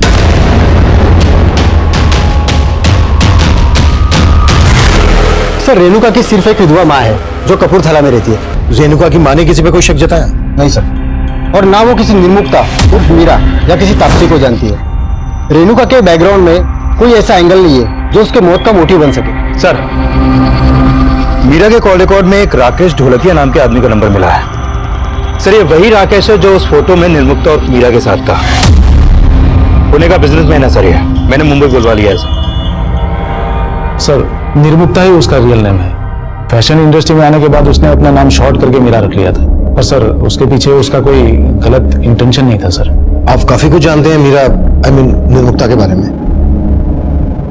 सर, रेणुका की सिर्फ एक विधवा माँ है जो कपूरथला में रहती है। रेणुका की माँ ने किसी पे कोई शक जताया? नहीं सर, और ना वो किसी निर्मुक्ता उर्फ मीरा या किसी तापसी को जानती है। रेणुका के बैकग्राउंड में कोई ऐसा एंगल नहीं है जो उसके मौत का मोटिव बन सके। सर, मीरा के कॉल रिकॉर्ड में एक राकेश ढोलकिया नाम के आदमी का नंबर मिला है। सर, ये वही राकेश है जो उस फोटो में निर्मुक्ता और मीरा के साथ था। पुणे का बिजनेसमैन है सर ये। मैंने मुंबई बुलवा लिया है सर, निर्मुक्ता ही उसका रियल नेम है। फैशन इंडस्ट्री में आने के बाद उसने अपना नाम शॉर्ट करके मीरा रख लिया था। पर सर, उसके पीछे उसका कोई गलत इंटेंशन नहीं था सर। आप काफी कुछ जानते हैं मीरा, निर्मुक्ता के बारे में।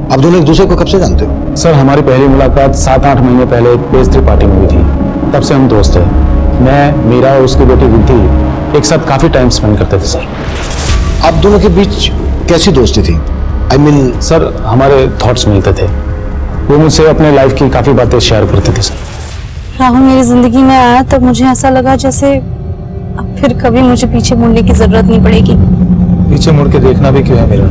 आप दोनों एक दूसरे को कब से जानते हो? सर, हमारी पहली मुलाकात 7-8 महीने पहले एक पेस्ट्री पार्टी में हुई थी। तब से हम दोस्त हैं। मैं, मीरा और उसकी बेटी रिद्धि एक साथ काफी टाइम स्पेंड करते थे सर। आप दोनों के बीच कैसी दोस्ती थी? सर, हमारे थॉट्स मिलते थे। वो मुझसे अपने लाइफ की काफी बातें शेयर करते थे सर। राहुल मेरी जिंदगी में आया तब मुझे ऐसा लगा जैसे अब फिर कभी मुझे पीछे मुड़ने की जरूरत नहीं पड़ेगी। पीछे मुड़ के देखना भी क्यों है मीरा?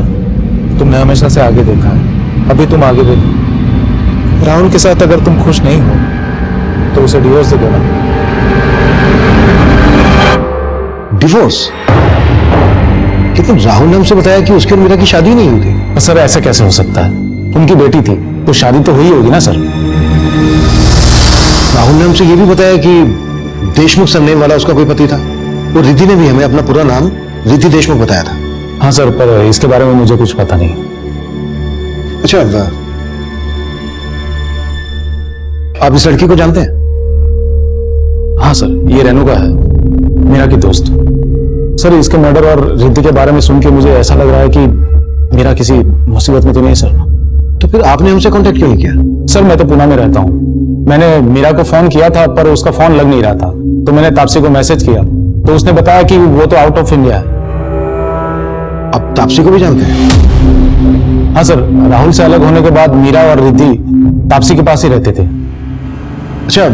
तुमने हमेशा से आगे देखा है, अभी तुम आगे देखो। राहुल के साथ अगर तुम खुश नहीं हो तो उसे डिवोर्स दे देना। डिवोर्स? लेकिन राहुल ने हमसे बताया कि उसके और मीरा की शादी नहीं हुई थी। सर, ऐसा कैसे हो सकता है? उनकी बेटी थी तो शादी तो हुई होगी ना सर। राहुल ने हमसे यह भी बताया कि देशमुख सरनेम वाला उसका कोई पति था। और रिद्धि ने भी हमें अपना पूरा नाम रिद्धि देशमुख बताया था। हाँ सर, पर इसके बारे में मुझे कुछ पता नहीं। अच्छा, आप इस लड़की को जानते हैं? हाँ सर, ये रेणुका है, मेरा की दोस्त। सर, इसके मर्डर और रिद्धि के बारे में सुन के मुझे ऐसा लग रहा है कि मेरा किसी मुसीबत में तो नहीं सर। तो फिर आपने हमसे कांटेक्ट क्यों नहीं किया? सर, मैं तो पुणे में रहता हूँ। मैंने मीरा को फोन किया था पर उसका फोन लग नहीं रहा था, तो मैंने तापसी को मैसेज किया तो उसने बताया कि वो तो आउट ऑफ इंडिया है। आप तापसी को भी जानते हैं? हाँ सर, राहुल से अलग होने के बाद मीरा और रिद्धि तापसी के पास ही रहते थे। अच्छा,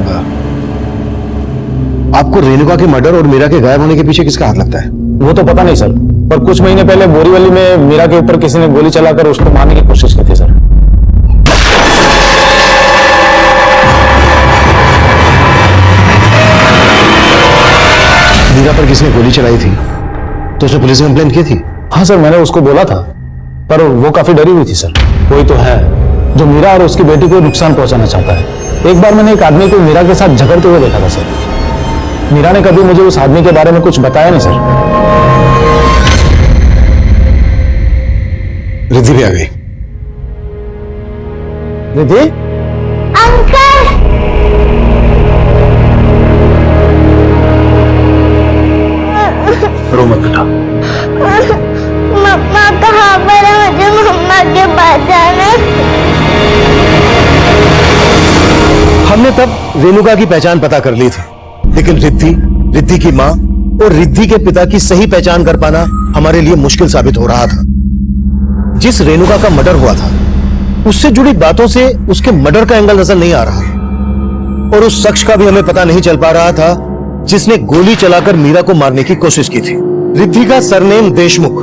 आपको रेणुका के मर्डर और मीरा के गायब होने के पीछे किसका हाथ लगता है? वो तो पता नहीं सर, पर कुछ महीने पहले बोरीवली में मीरा के ऊपर किसी ने गोली चलाकर उसको मारने की कोशिश की थी सर। मीरा पर किसी ने गोली चलाई थी तो उसने पुलिस में कंप्लेंट की थी? हाँ सर, मैंने उसको बोला था, पर वो काफी डरी हुई थी सर। कोई तो है जो मीरा और उसकी बेटी को नुकसान पहुंचाना चाहता है। एक बार मैंने एक आदमी को मीरा के साथ झगड़ते हुए देखा था सर। मीरा ने कभी मुझे उस आदमी के बारे में कुछ बताया नहीं सर। रिद्धि भी आ गई। रिद्धि? अंकल, रो मत बेटा। मम्मा कहाँ पर है? मुझे मम्मा के पास जाना है। हमने तब रेणुका की पहचान पता कर ली थी, लेकिन रिद्धि की मां और रिद्धि के पिता की सही पहचान कर पाना हमारे लिए मुश्किल साबित हो रहा था। जिस रेणुका का मर्डर हुआ था उससे जुड़ी बातों से उसके मर्डर का एंगल नजर नहीं आ रहा, और उस शख्स का भी हमें पता नहीं चल पा रहा था जिसने गोली चलाकर मीरा को मारने की कोशिश की थी। रिद्धि का सरनेम देशमुख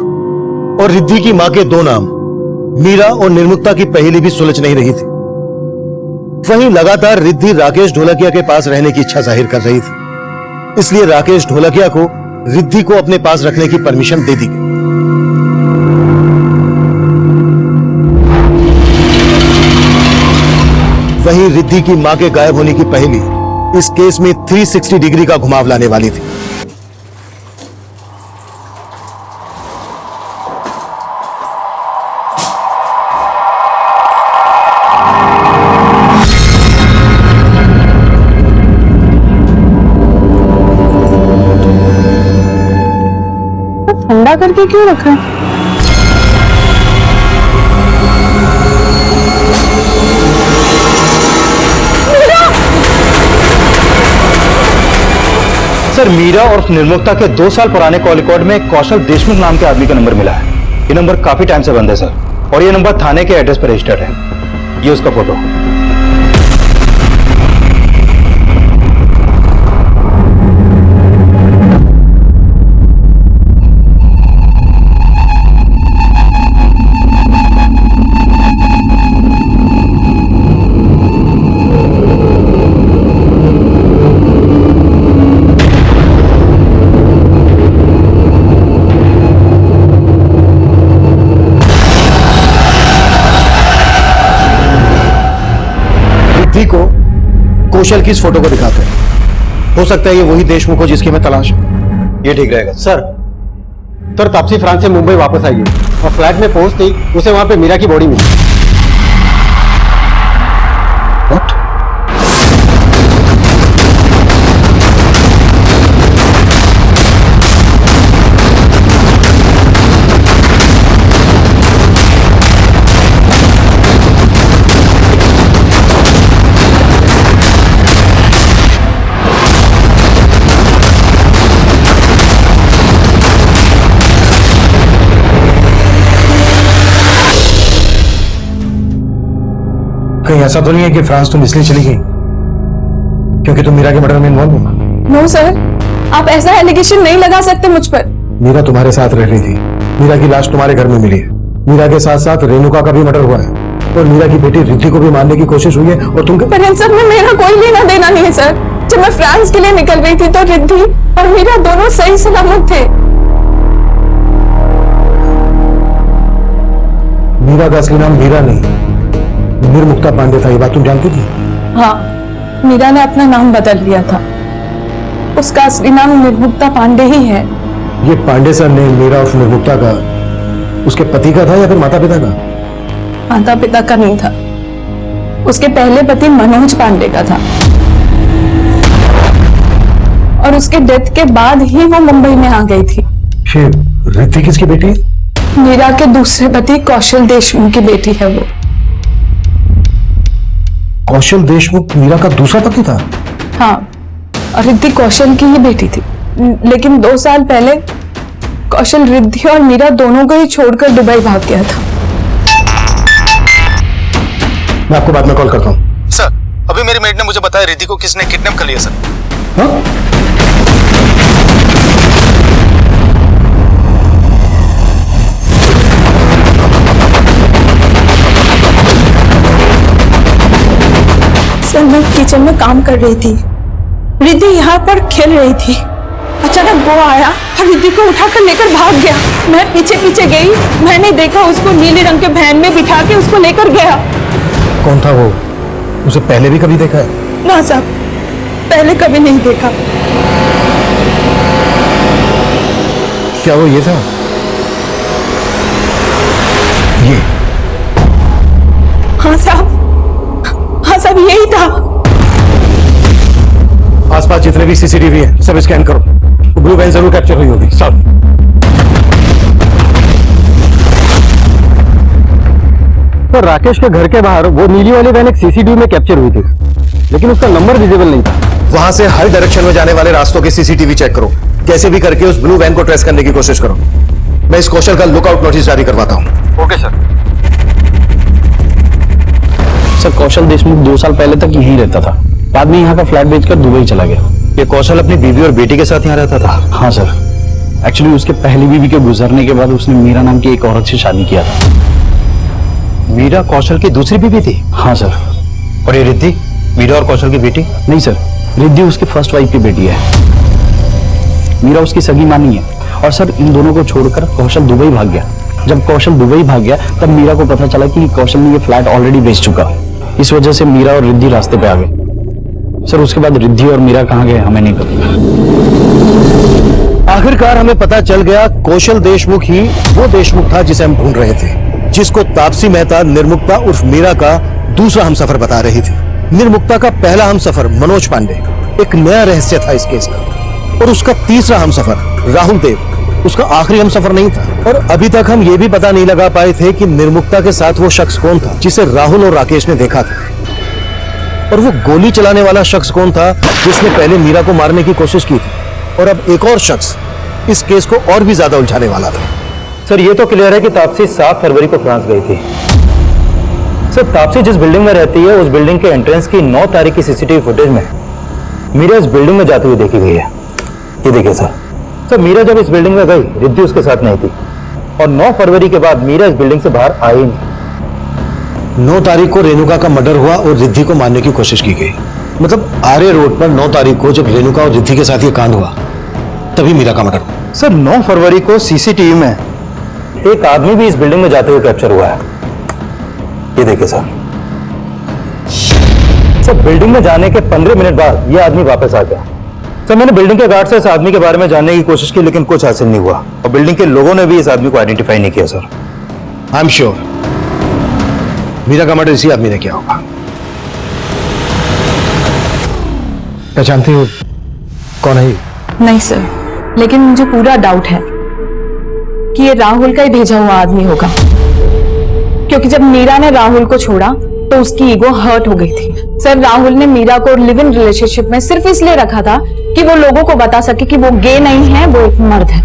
और रिद्धि की मां के दो नाम मीरा और निर्मुक्ता की पहेली भी सुलझ नहीं रही थी। वहीं लगातार रिद्धि राकेश ढोलकिया के पास रहने की इच्छा जाहिर कर रही थी, इसलिए राकेश ढोलकिया को रिद्धि को अपने पास रखने की परमिशन दे दी गई। वहीं रिद्धि की मां के गायब होने की पहेली इस केस में 360 डिग्री का घुमाव लाने वाली थी। ठंडा करके क्यों रखा है? सर, मीरा और निर्मुक्ता के 2 साल पुराने कॉल रिकॉर्ड में कौशल देशमुख नाम के आदमी का नंबर मिला है। ये नंबर काफी टाइम से बंद है सर, और ये नंबर थाने के एड्रेस पर रजिस्टर्ड है। ये उसका फोटो। को कौशल की इस फोटो को दिखाते हैं, हो सकता है ये वही देशमुख हो जिसकी मैं तलाश हूं। ये ठीक रहेगा सर तापसी फ्रांस से मुंबई वापस आई है और फ्लैट में पहुंचते ही उसे वहां पे मीरा की बॉडी मिली। What? कहीं ऐसा तो नहीं है कि फ्रांस तुम इसलिए चली गई क्योंकि तुम मीरा के मर्डर में इन्वॉल्व हो? नो सर, आप ऐसा एलिगेशन नहीं लगा सकते मुझ पर। मीरा तुम्हारे साथ रह रही थी, मीरा की लाश तुम्हारे घर में मिली है, मीरा के साथ साथ रेणुका का भी मर्डर हुआ है, और मीरा की बेटी रिद्धि को भी मारने की कोशिश हुई है, और तुम पर इन सब में मेरा कोई लेना देना नहीं है सर। जब मैं फ्रांस के लिए निकल रही थी तो रिद्धि और मीरा दोनों सही सलामत थे। मीरा का असली नाम मीरा नहीं, निर्मुक्ता पांडे था। ये बात तुम जानती थी? हाँ, मीरा ने अपना नाम बदल लिया था। उसका असली नाम निर्मुक्ता पांडे ही है। ये पांडे सर ने मीरा और निर्मुक्ता का उसके पति का था या फिर माता पिता का? माता पिता का नहीं था, उसके पहले पति मनोज पांडे का था, और उसके डेथ के बाद ही वो मुंबई में आ गई थी। ये रिद्धि किसकी बेटी है? मीरा के दूसरे पति कौशल देशमुख की बेटी है वो। कौशल देशमुख मीरा का दूसरा पति था? हाँ, और रिद्धि कौशल की ही बेटी थी, लेकिन 2 साल पहले कौशल रिद्धि और मीरा दोनों को ही छोड़कर दुबई भाग गया था। मैं आपको बाद में कॉल करता हूँ। सर अभी मेरी मेड ने मुझे बताया रिद्धि को किसने किडनैप कर लिया सर। हाँ? सर मैं किचन में काम कर रही थी, रिद्धि यहाँ पर खेल रही थी। अचानक वो आया और रिद्धि को उठाकर लेकर भाग गया। मैं पीछे पीछे गई, मैंने देखा उसको नीले रंग के वैन में बिठा के उसको लेकर गया। कौन था वो? उसे पहले भी कभी देखा है? ना साहब, पहले कभी नहीं देखा। क्या वो ये था? ये? हाँ साहब, हाँ साहब यही था। आसपास जितने भी सीसीटीवी है सब स्कैन करो, ब्लू वैन जरूर कैप्चर हुई होगी। सब तो राकेश के घर के बाहर वो नीली वाली वैन एक सीसीटीवी में कैप्चर हुई थी, लेकिन उसका नंबर विजिबल नहीं था। वहां से हर डायरेक्शन में जाने वाले रास्तों के सीसीटीवी चेक करो, कैसे भी करके उस ब्लू वैन को ट्रेस करने की कोशिश करो। मैं इस कौशल का लुकआउट नोटिस जारी करवाता हूं। Okay sir. सर कौशल देशमुख 2 साल पहले तक यहीं रहता था, बाद में यहाँ का फ्लैट बेचकर दुबई चला गया। ये कौशल अपनी बीवी और बेटी के साथ यहाँ रहता था? हाँ सर, एक्चुअली उसके पहली बीवी के गुजरने के बाद उसने मीरा नाम की एक औरत से शादी किया था। मीरा कौशल की दूसरी बीवी थी? हाँ सर। और ये रिद्धि मीरा और कौशल की बेटी? नहीं सर, रिद्धि उसकी फर्स्ट वाइफ की बेटी है, मीरा उसकी सगी मां नहीं है। और सर इन दोनों को छोड़कर कौशल दुबई भाग गया। जब कौशल दुबई भाग गया तब मीरा को पता चला कि कौशल ने ये फ्लैट ऑलरेडी बेच चुका। इस वजह से मीरा और रिद्धि रास्ते पे आ गए। सर उसके बाद रिद्धि और मीरा कहाँ गए हमें नहीं पता। आखिरकार हमें पता चल गया कौशल देशमुख ही वो देशमुख था जिसे हम ढूंढ रहे थे, जिसको तापसी मेहता निर्मुक्ता उर्फ मीरा का दूसरा हमसफर बता रही थी। निर्मुक्ता का पहला हमसफर मनोज पांडे एक नया रहस्य था इस केस का, और उसका तीसरा हमसफर राहुल देव उसका आखिरी हमसफर नहीं था। और अभी तक हम ये भी पता नहीं लगा पाए थे कि निर्मुक्ता के साथ वो शख्स कौन था जिसे राहुल और राकेश ने देखा था, और वो गोली चलाने वाला शख्स कौन था जिसने पहले मीरा को मारने की कोशिश की थी। और अब एक और शख्स इस केस को और भी ज्यादा उलझाने वाला था। सर ये तो क्लियर है कि तापसी 7 फरवरी को फ्रांस गई थी। सर तापसी जिस बिल्डिंग में रहती है उस बिल्डिंग के एंट्रेंस की 9 तारीख की सीसीटीवी फुटेज में मीरा इस बिल्डिंग में जाते हुए देखी गई है। ये देखिए सर मीरा जब इस बिल्डिंग में गई रिद्धि उसके साथ नहीं थी, और 9 फरवरी के बाद मीरा इस बिल्डिंग से बाहर आई नहीं। 9 तारीख को रेणुका का मर्डर हुआ और रिद्धि को मारने की कोशिश की गई। मतलब आर्य रोड पर 9 तारीख को जब रेणुका और रिद्धि के साथ ये कांड हुआ तभी मीरा का मर्डर हुआ। सर 9 फरवरी को सीसीटीवी में एक आदमी भी इस बिल्डिंग में जाते हुए कैप्चर हुआ है। ये देखिए सर बिल्डिंग में जाने के 15 मिनट बाद यह आदमी वापस आ गया। सर मैंने बिल्डिंग के गार्ड से इस आदमी के बारे में जानने की कोशिश की लेकिन कुछ हासिल नहीं हुआ, और बिल्डिंग के लोगों ने भी इस आदमी को आइडेंटिफाई नहीं किया। Sir I am sure Meera का मर्डर इसी आदमी ने किया होगा। पहचानती हो कौन है ये? नहीं सर, लेकिन मुझे पूरा डाउट है कि ये राहुल का ही भेजा हुआ आदमी होगा, क्योंकि जब मीरा ने राहुल को छोड़ा तो उसकी ईगो हर्ट हो गई थी। सर राहुल ने मीरा को लिव इन रिलेशनशिप में सिर्फ इसलिए रखा था कि वो लोगों को बता सके कि वो गे नहीं है, वो एक मर्द है।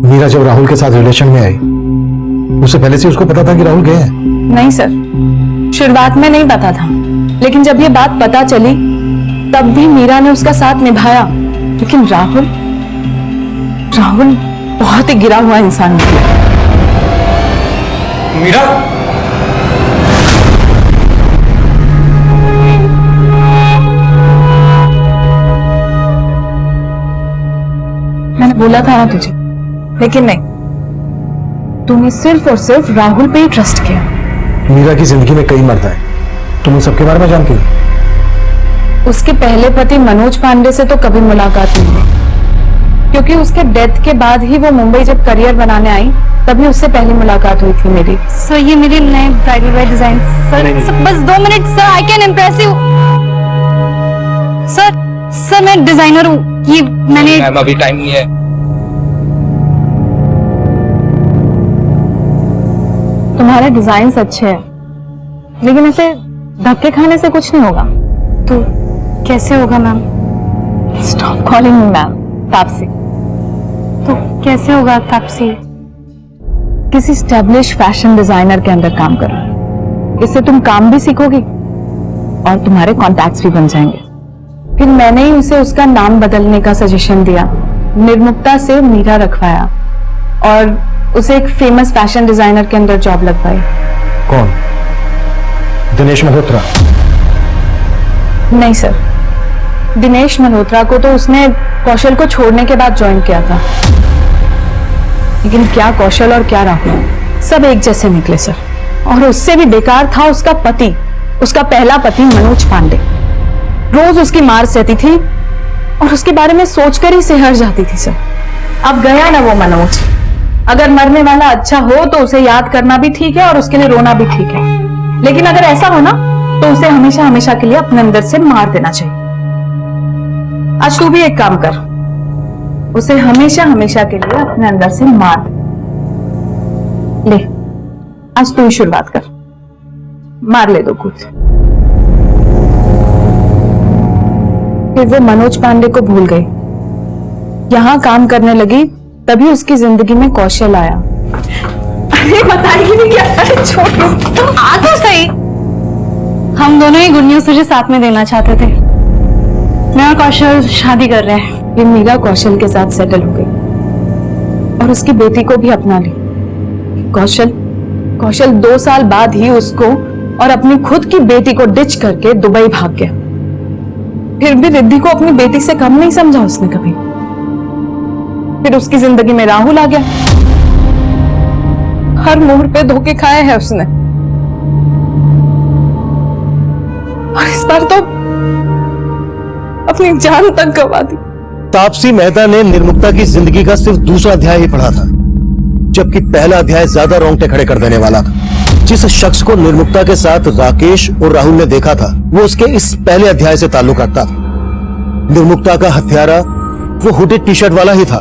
मीरा जब राहुल के साथ रिलेशन में आई उससे पहले से उसको पता था कि राहुल गए हैं? नहीं सर, शुरुआत में नहीं पता था, लेकिन जब ये बात पता चली तब भी मीरा ने उसका साथ निभाया। लेकिन राहुल बहुत ही गिरा हुआ इंसान निकला। मीरा मैंने बोला था ना तुझे, लेकिन नहीं, तूने सिर्फ और सिर्फ राहुल पे ही ट्रस्ट किया। मीरा की जिंदगी में कई मर्द हैं, तुम उन सबके बारे में जानती हो? उसके पहले पति मनोज पांडे से तो कभी मुलाकात नहीं हुई, क्योंकि उसके डेथ के बाद ही वो मुंबई जब करियर बनाने आई तभी उससे पहले मुलाकात हुई थी मेरी। सर ये मेरे नए ब्राइडल वेयर डिजाइन। सर बस 2 minute sir, I can impress you. Sir मैं डिजाइनर हूँ, ये मैंने अभी टाइम नहीं है। तुम्हारे डिजाइन अच्छे हैं, लेकिन ऐसे धक्के खाने से कुछ नहीं होगा। तो कैसे होगा ma'am? Stop calling me ma'am, Taapsee. तो कैसे होगा तापसी? किसी स्टैब्लिश फैशन डिजाइनर के अंदर काम करो। इससे तुम काम भी सीखोगी और तुम्हारे कॉन्टैक्ट्स भी बन जाएंगे। फिर मैंने ही उसे उसका नाम बदलने का सजेशन दिया, निर्मुक्ता से मीरा रखवाया और उसे एक फेमस फैशन डिजाइनर के अंदर जॉब लगवाई। कौन? दिनेश मल्होत्रा? नहीं सर, दिनेश मल्होत्रा को तो उसने कौशल को छोड़ने के बाद ज्वाइन किया था, लेकिन क्या कौशल और क्या राहुल सब एक जैसे निकले सर। और उससे भी बेकार था उसका पति, उसका पहला पति मनोज पांडे। रोज उसकी मार सहती थी और उसके बारे में सोचकर ही सिहर जाती थी सर। अब गया ना वो मनोज। अगर मरने वाला अच्छा हो तो उसे याद करना भी ठीक है और उसके लिए रोना भी ठीक है, लेकिन अगर ऐसा हो ना तो उसे हमेशा हमेशा के लिए अपने अंदर से मार देना चाहिए। आज तू भी एक काम कर, उसे हमेशा हमेशा के लिए अपने अंदर से मार ले। आज तू ही शुरुआत कर, मार ले दो कुछ। फिर वो मनोज पांडे को भूल गई, यहां काम करने लगी, तभी उसकी जिंदगी में कौशल आया। अरे बताइए नहीं क्या? अरे छोड़ो, तुम आ तो सही। हम दोनों ही गुड न्यूज तुझे साथ में देना चाहते थे। मैं और कौशल शादी कर रहे हैं। ये मीरा कौशल के साथ सेटल हो गई और उसकी बेटी को भी अपना ली। कौशल 2 साल बाद ही उसको और अपनी खुद की बेटी को डिच करके दुबई भाग गया। फिर भी रिद्धि को अपनी बेटी से कम नहीं समझा उसने कभी। फिर उसकी जिंदगी में राहुल आ गया। हर मोड़ पे धोखे खाए हैं उसने, और इस बार तो अपनी जान तक गवा दी। तापसी मेहता ने निर्मुक्ता की जिंदगी का सिर्फ दूसरा अध्याय ही पढ़ा था, जबकि पहला अध्याय ज्यादा रोंगटे खड़े कर देने वाला था। जिस शख्स को निर्मुक्ता के साथ राकेश और राहुल ने देखा था, वो उसके इस पहले अध्याय से ताल्लुक रखता था। निर्मुक्ता का हत्यारा वो हुडेड टी शर्ट वाला ही था,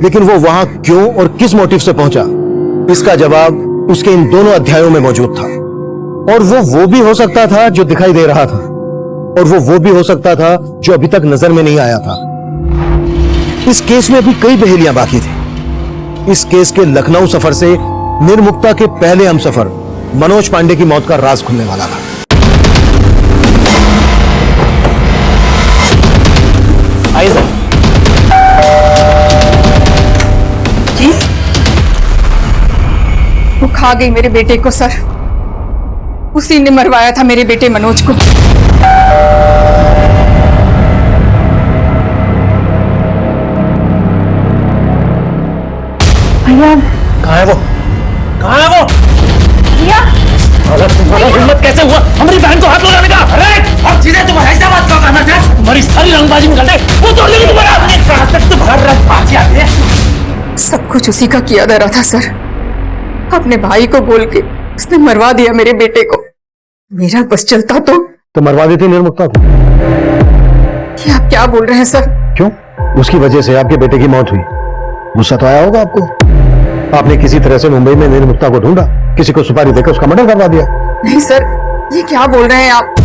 लेकिन वो वहां क्यों और किस मोटिव से पहुंचा, इसका जवाब उसके इन दोनों अध्यायों में मौजूद था। और वो भी हो सकता था जो दिखाई दे रहा था, और वो भी हो सकता था जो अभी तक नजर में नहीं आया था। इस केस में अभी कई पहेलियां बाकी थी। इस केस के लखनऊ सफर से निर्मुक्ता के पहले हमसफर मनोज पांडे की मौत का राज खुलने वाला था। आइए सर। जी? वो खा गई मेरे बेटे को सर। उसी ने मरवाया था मेरे बेटे मनोज को। भैया कहाँ है वो? कहाँ है वो? भैया तुम्हारा हिम्मत कैसे हुआ हमारी बहन को हाथ लगाने का? अरे अब सीधे तुम ऐसा बात क्यों करना चाहते? तुम्हारी सारी रंगबाजी निकल जाए, वो तोड़ लेगी तुम्हारा। कहाँ तक तुम्हारा रंगबाजी आती है? सब कुछ उसी का किया धरा था सर। अपने भाई को बोल के उसने मरवा दिया मेरे बेटे को। मेरा बस चलता तो मरवा देती निर्मुक्ता को। ये आप क्या बोल रहे हैं सर? क्यों? उसकी वजह से आपके बेटे की मौत हुई। गुस्सा तो आया होगा आपको। आपने किसी तरह से मुंबई में निर्मुक्ता को ढूंढा, किसी को सुपारी देकर उसका मर्डर करवा दिया। नहीं सर, ये क्या बोल रहे हैं आप?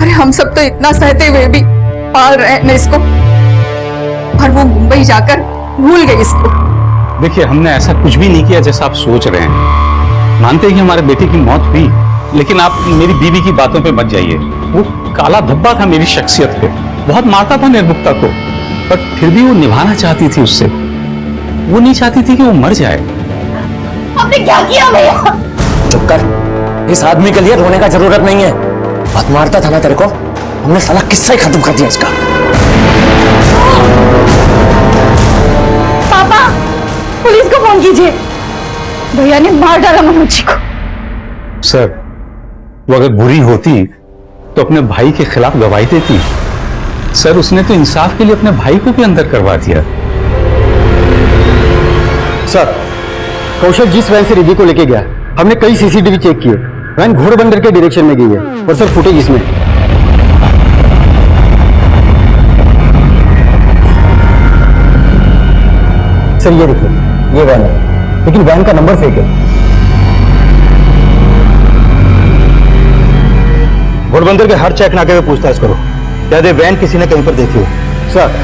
अरे हम सब तो इतना सहते हुए भी पाल रहे हैं इसको, और वो मुंबई जाकर भूल गई इसको। देखिए, हमने ऐसा कुछ भी नहीं किया जैसा आप सोच रहे हैं। मानते हैं कि हमारे बेटे की मौत हुई, लेकिन आप मेरी बीवी की बातों पे मत जाइए। वो काला धब्बा था मेरी शख्सियत पे, बहुत मारता था निर्मुक्ता को, पर फिर भी वो निभाना चाहती थी उससे। वो नहीं चाहती थी कि वो मर जाए। आपने क्या किया भैया? चुप कर। इस आदमी के लिए रोने का जरूरत नहीं है। बहुत मारता था ना तेरे को, हमने साला किस्सा ही खत्म कर दिया इसका। पापा, पुलिस को फोन कीजिए। भैया ने मार डाला मनोज जी को। सर, वो अगर बुरी होती तो अपने भाई के खिलाफ गवाही देती। सर, उसने तो इंसाफ के लिए अपने भाई को भी अंदर करवा दिया। सर, कौशल जिस वैन से रिद्धि को लेके गया, हमने कई सीसीटीवी चेक किए। वैन घोड़बंदर के डायरेक्शन में गई है, और सर फुटेज इसमें। सर ये देखिए, ये वैन है, लेकिन वैन का नंबर फेक है। घोड़बंदर के हर चेक नाके पे पूछताछ करो, शायद ये वैन किसी ने कहीं पर देखी हो। सर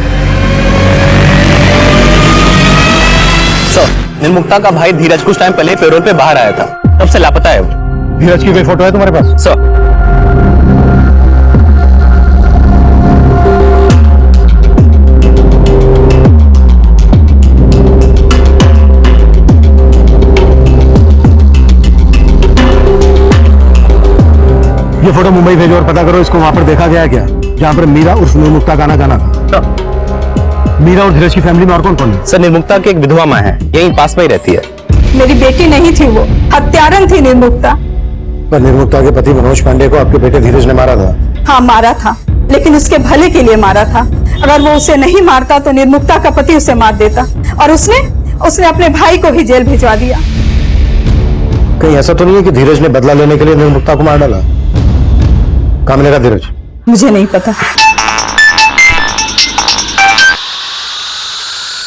निर्मुक्ता का भाई धीरज कुछ टाइम पहले पेरोल पे बाहर आया था, तब से लापता है वो। धीरज की कोई फोटो है तुम्हारे पास? सर, ये फोटो मुंबई भेजो और पता करो इसको वहां पर देखा गया है क्या, जहां पर मीरा उर्फ निर्मुक्ता गाना गाना था। मीरा और धीरज की फैमिली में और कौन कौन है? सर निर्मुक्ता की एक विधवा माँ है, यहीं पास में ही रहती है। मेरी बेटी नहीं थी, वो हत्यारन थी निर्मुक्ता। पर निर्मुक्ता के पति मनोज पांडे को आपके बेटे धीरज ने मारा था। हाँ मारा था, लेकिन उसके भले के लिए मारा था। अगर वो उसे नहीं मारता तो निर्मुक्ता का पति उसे मार देता, और उसने अपने भाई को ही जेल भिजवा दिया। कहीं ऐसा तो नहीं है कि धीरज ने बदला लेने के लिए निर्मुक्ता को मार डाला? कहाँ मिलेगा धीरज? मुझे नहीं पता।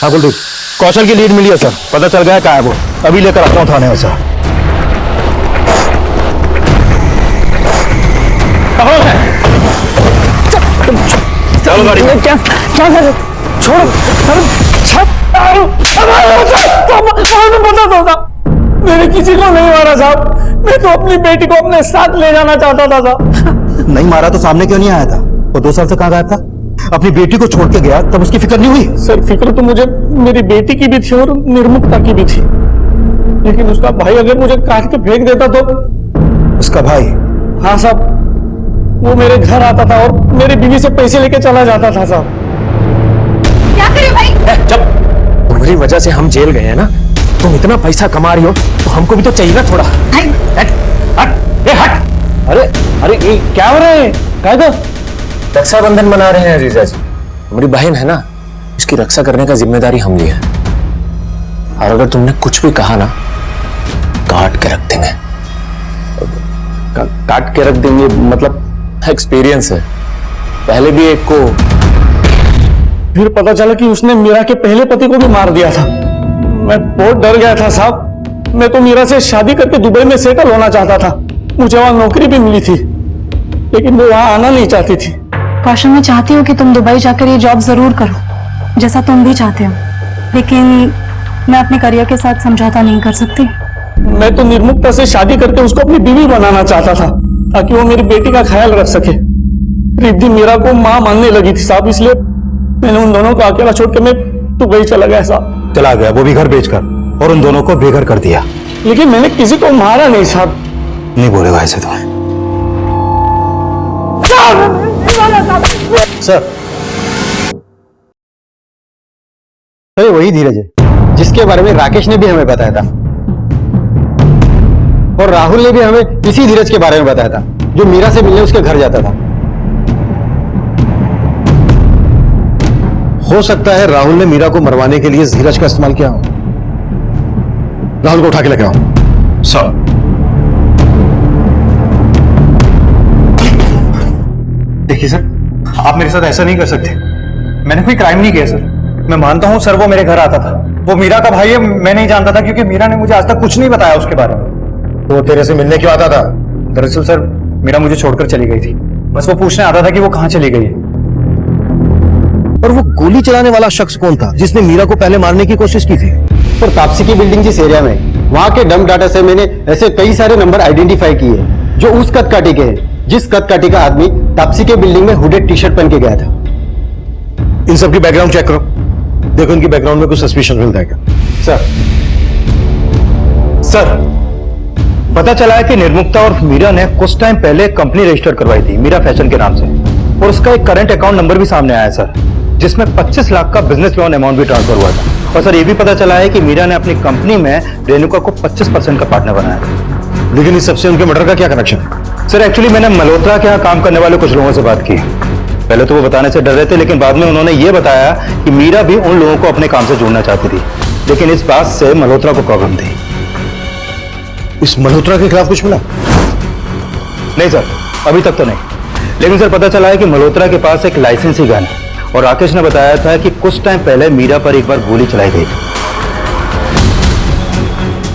हाँ कुलदीप, कौशल की लीड मिली है सर, पता चल गया कहाँ है वो, अभी लेकर आता हूँ थाने में सर। चलो गाड़ी में। क्या छोड़ो बता मैंने किसी को नहीं मारा साहब, मैं तो अपनी बेटी को अपने साथ ले जाना चाहता था साहब। नहीं मारा तो सामने क्यों नहीं आया था? वो 2 साल से कहाँ गायब था? अपनी बेटी को छोड़ के गया तब उसकी फिक्र नहीं हुई? सर फिक्र तो मुझे मेरी बेटी की भी थी और निर्मुक्ता की भी थी, लेकिन उसका भाई अगर मुझे काट के फेंक देता तो। उसका भाई? हाँ साहब, वो मेरे घर आता था और मेरी बीवी से पैसे लेके चला जाता था साहब। क्या करे भाई? जब तुम्हारी वजह से हम जेल गए हैं ना, तुम इतना पैसा कमा रही हो तो हमको भी तो चाहिए ना थोड़ा। हट हट ए हट। अरे ये क्या हो रहा है? क्या तो रक्षाबंधन मना रहे हैं जीजा जी, हमारी बहन है ना, उसकी रक्षा करने का जिम्मेदारी हम लिए है। और अगर तुमने कुछ भी कहा ना, काट के रख देंगे। काट के रख देंगे मतलब? एक्सपीरियंस है, पहले भी एक को। फिर पता चला कि उसने मीरा के पहले पति को भी मार दिया था। मैं बहुत डर गया था साहब। मैं तो मीरा से शादी करके दुबई में सेटल होना चाहता था, मुझे वहां नौकरी भी मिली थी, लेकिन वो वहां आना नहीं चाहती थी। कौशल, मैं चाहती हूँ कि तुम दुबई जाकर ये जॉब जरूर करो, जैसा तुम भी चाहते हो, लेकिन मैं अपने करियर के साथ समझौता नहीं कर सकती। मैं तो निर्मुक्ता से शादी करके उसको अपनी बीवी बनाना चाहता था, ताकि वो मेरी बेटी का ख्याल रख सके। रिद्धि मीरा को मां मानने लगी थी साहब, इसलिए मैंने उन दोनों को अकेला छोड़ के मैं दुबई चला गया साहब। चला गया, वो भी घर बेचकर, और उन दोनों को बेघर कर दिया। लेकिन मैंने किसी को मारा नहीं साहब। नहीं बोलेगा ऐसे तो। सर, अरे वही धीरज है जिसके बारे में राकेश ने भी हमें बताया था, और राहुल ने भी हमें इसी धीरज के बारे में बताया था, जो मीरा से मिलने उसके घर जाता था। हो सकता है राहुल ने मीरा को मरवाने के लिए धीरज का इस्तेमाल किया हो। राहुल को उठा के लेके आओ। सर, देखिए सर, आप मेरे साथ ऐसा नहीं कर सकते। मैंने कोई क्राइम नहीं किया सर। मैं मानता हूं सर, वो मेरे घर आता था, वो मीरा का भाई है, मैं नहीं जानता था, क्योंकि मीरा ने मुझे आज तक कुछ नहीं बताया उसके बारे में। तो तेरे से मिलने क्यों आता था? दरअसल सर, मीरा मुझे छोड़कर चली गई थी, बस वो पूछने आता था कि वो कहां चली गई है। और वो गोली चलाने वाला शख्स कौन था जिसने मीरा को पहले मारने की कोशिश की थी? और तापसी की बिल्डिंग जिस एरिया में, वहां के डंप डाटा से मैंने ऐसे कई सारे नंबर आइडेंटिफाई किए जो उस कदकाठी के हैं, जिस कदकाठी का आदमी तापसी के बिल्डिंग में हुडेड टी-शर्ट पहन के गया था। इन सब की बैकग्राउंड चेक करो, देखो इनकी बैकग्राउंड में कुछ सस्पिशन मिलता है क्या? सर, पता चला है कि निर्मुक्ता और मीरा ने कुछ टाइम पहले कंपनी रजिस्टर करवाई थी मीरा फैशन के नाम से, और उसका एक करंट अकाउंट नंबर भी सामने आया सर, जिसमें 25 लाख का बिजनेस लोन अमाउंट भी ट्रांसफर हुआ था। और सर, ये भी पता चला है कि मीरा ने अपनी कंपनी में रेणुका को 25% का पार्टनर बनाया था। लेकिन इस सबसे उनके मर्डर का क्या कनेक्शन है? सर, एक्चुअली मैंने मल्होत्रा के यहाँ काम करने वाले कुछ लोगों से बात की। पहले तो वो बताने से डर रहे थे, लेकिन बाद में उन्होंने ये बताया कि मीरा भी उन लोगों को अपने काम से जोड़ना चाहती थी, लेकिन इस बात से मल्होत्रा को प्रॉब्लम थी। इस मल्होत्रा के खिलाफ कुछ मिला? नहीं सर, अभी तक तो नहीं, लेकिन सर पता चला है कि मल्होत्रा के पास एक लाइसेंसी गन है, और राकेश ने बताया था कि कुछ टाइम पहले मीरा पर एक बार गोली चलाई गई।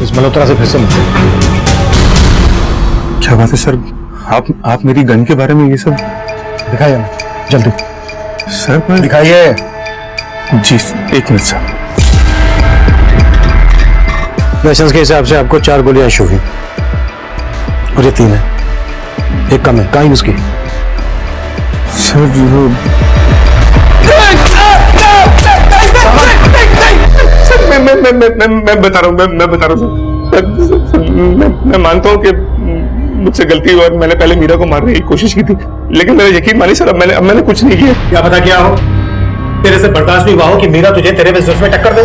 इस मल्होत्रा से फिर से मिलते हैं। क्या बात है सर, आप मेरी गन के बारे में ये सब दिखाइए हमें जल्दी। सर पर दिखाइए। जी, एक मिनट सर। लाइसेंस के हिसाब से आपको 4 गोलियां इशू हुई और ये 3 है, एक कम है। कहाँ यूज की? सर मैं बता रहा हूँ, मैं बता रहा हूँ सर। मैं मानता हूँ कि मुझसे गलती हुई और मैंने पहले मीरा को मारने की कोशिश की थी, लेकिन मेरा यकीन मानिए सर, अब मैंने कुछ नहीं किया। क्या पता क्या हो, तेरे से बर्दाश्त नहीं हुआ हो कि मीरा तुझे तेरे बिजनेस में टक्कर दे।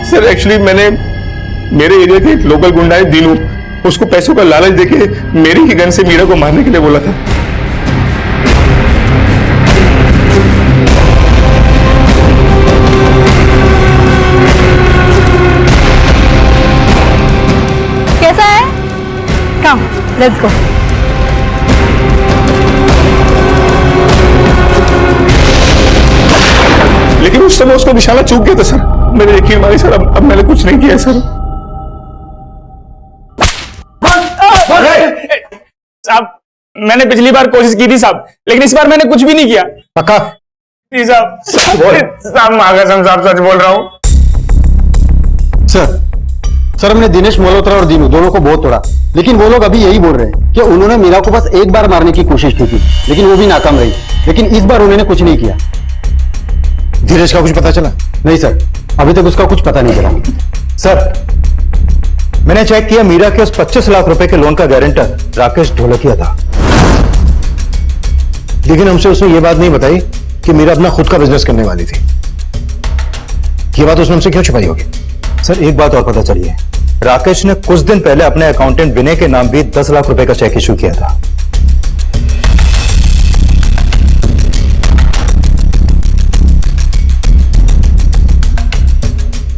सर एक्चुअली मेरे एरिया के एक लोकल गुंडा है दीनू, उसको पैसों का लालच देके मेरी ही गन से मीरा को मारने के लिए बोला था। कैसा है? कम, लेट्स गो। लेकिन उस समय उसको निशाना चूक गया था सर, मेरे यकीन मानिए सर, अब मैंने कुछ नहीं किया सर। साहब मैंने पिछली बार कोशिश की थी साहब, लेकिन इस बार मैंने कुछ भी नहीं किया। पक्का? जी साहब। साहब मागासम साहब सच बोल रहा हूँ। सर हमने दिनेश मल्होत्रा और दीनू दोनों को बहुत तोड़ा, लेकिन वो लोग अभी यही बोल रहे हैं कि उन्होंने मीरा को बस एक बार मारने की कोशिश की थी, लेकिन वो भी नाकाम रही। लेकिन इस बार उन्होंने कुछ नहीं किया। धीरज का कुछ पता चला? नहीं सर, अभी तक उसका कुछ पता नहीं चला। सर मैंने चेक किया, मीरा के उस 25 लाख रुपए के लोन का गारंटर राकेश ढोलकिया था, लेकिन हमसे उसने ये बात नहीं बताई कि मीरा अपना खुद का बिजनेस करने वाली थी। ये बात उसने हमसे क्यों छुपाई होगी? सर एक बात और पता चली है, राकेश ने कुछ दिन पहले अपने अकाउंटेंट विनय के नाम भी 10 लाख रुपए का चेक इशू किया था।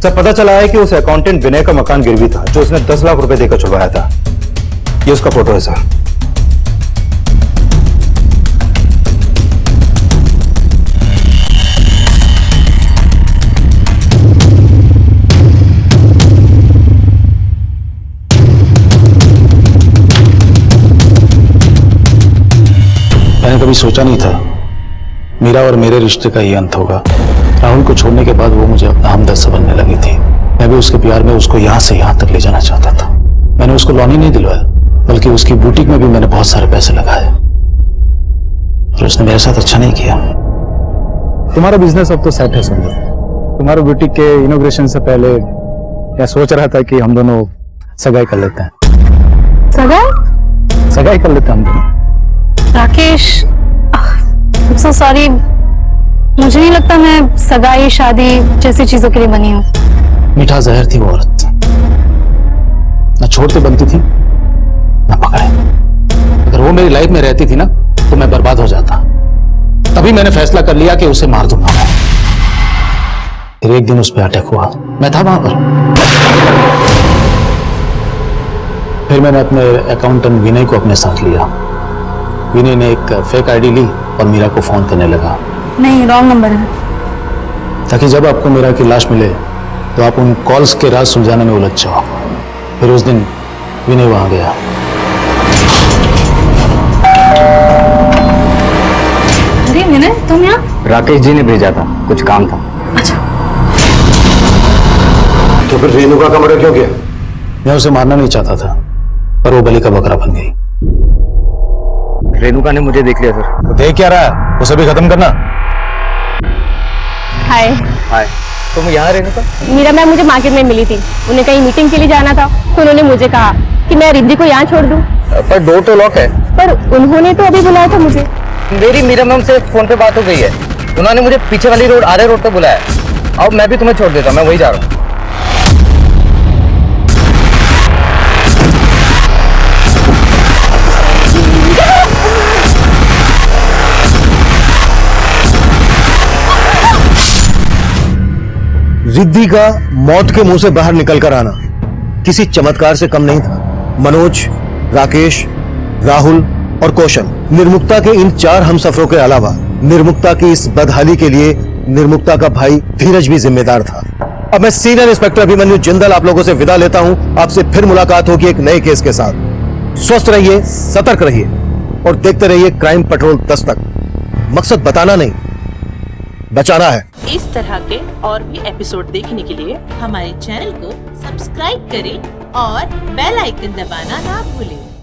सर पता चला है कि उस अकाउंटेंट विनय का मकान गिरवी था, जो उसने 10 लाख रुपए देकर छुड़वाया था। ये उसका फोटो है सर। मैंने कभी सोचा नहीं था मीरा और मेरे रिश्ते का ये अंत होगा। राहुल को छोड़ने के बाद वो मुझे अपना हमदर्द समझने लगी थी। मैं भी उसके प्यार में उसको यहां से यहां तक ले जाना चाहता था। मैंने उसको लॉन ही नहीं दिलवाया, बल्कि उसकी बुटीक में भी मैंने बहुत सारे पैसे लगाए, और उसने मेरे साथ अच्छा नहीं किया। तुम्हारा बिजनेस अब तो सेट है संजय। तुम्हारे बुटीक के इनॉग्रेशन से पहले मैं सोच रहा था कि हम दोनों सगाई कर लेते हैं। सगाई कर लेते हैं हम दोनों। राकेश, I'm so sorry, मुझे नहीं लगता मैं सगाई शादी जैसी चीजों के लिए बनी हूँ। मीठा जहर थी वो औरत, न छोड़ते बनती थी न पकड़े। अगर वो मेरी लाइफ में रहती थी ना तो मैं बर्बाद हो जाता। तभी मैंने फैसला कर लिया कि उसे मार दूंगा मैं। फिर एक दिन उस पर अटैक हुआ, मैं था वहां पर। फिर मैंने अपने अकाउंटेंट विनय को अपने साथ लिया। विनय ने एक फेक आईडी ली और मीरा को फोन करने लगा। नहीं, रॉन्ग नंबर है। ताकि जब आपको मीरा की लाश मिले तो आप उन कॉल्स के राज सुलझाने में उलझ जाओ। फिर उस दिन विनय वहां गया। अरे विनय, तुम यहाँ? राकेश जी ने भेजा था, कुछ काम था। अच्छा। तो फिर रेणुका का मर्डर क्यों किया? मैं उसे मारना नहीं चाहता था, पर वो बलि का बकरा बन गई। रेणुका ने मुझे देख लिया सर। तो देख क्या रहा है, उसे भी खत्म करना। हाय। हाय, तुम यहाँ रेणुका? मीरा मैम मुझे मार्केट में मिली थी, उन्हें कहीं मीटिंग के लिए जाना था, तो उन्होंने मुझे कहा कि मैं रिद्धि को यहाँ छोड़ दूँ। पर डोर तो लॉक है। पर उन्होंने तो अभी बुलाया था मुझे। मेरी मीरा मैम से फोन पे बात हो गई है, उन्होंने मुझे पीछे वाली रोड, आरे रोड पे बुलाया। अब मैं भी तुम्हें छोड़ देता हूँ, मैं वही जा रहा हूँ। रिद्धि का मौत के मुंह से बाहर निकलकर आना किसी चमत्कार से कम नहीं था। मनोज, राकेश, राहुल और कौशल, निर्मुक्ता के इन 4 हमसफरों के अलावा निर्मुक्ता की इस बदहाली के लिए निर्मुक्ता का भाई धीरज भी जिम्मेदार था। अब मैं सीनियर इंस्पेक्टर अभिमन्यु जिंदल आप लोगों से विदा लेता हूं। आपसे फिर मुलाकात होगी एक नए केस के साथ। स्वस्थ रहिए, सतर्क रहिए और देखते रहिए क्राइम पेट्रोल दस्तक। मकसद बताना नहीं, बचाना है। इस तरह के और भी एपिसोड देखने के लिए हमारे चैनल को सब्सक्राइब करें और बेल आइकन दबाना ना भूलें।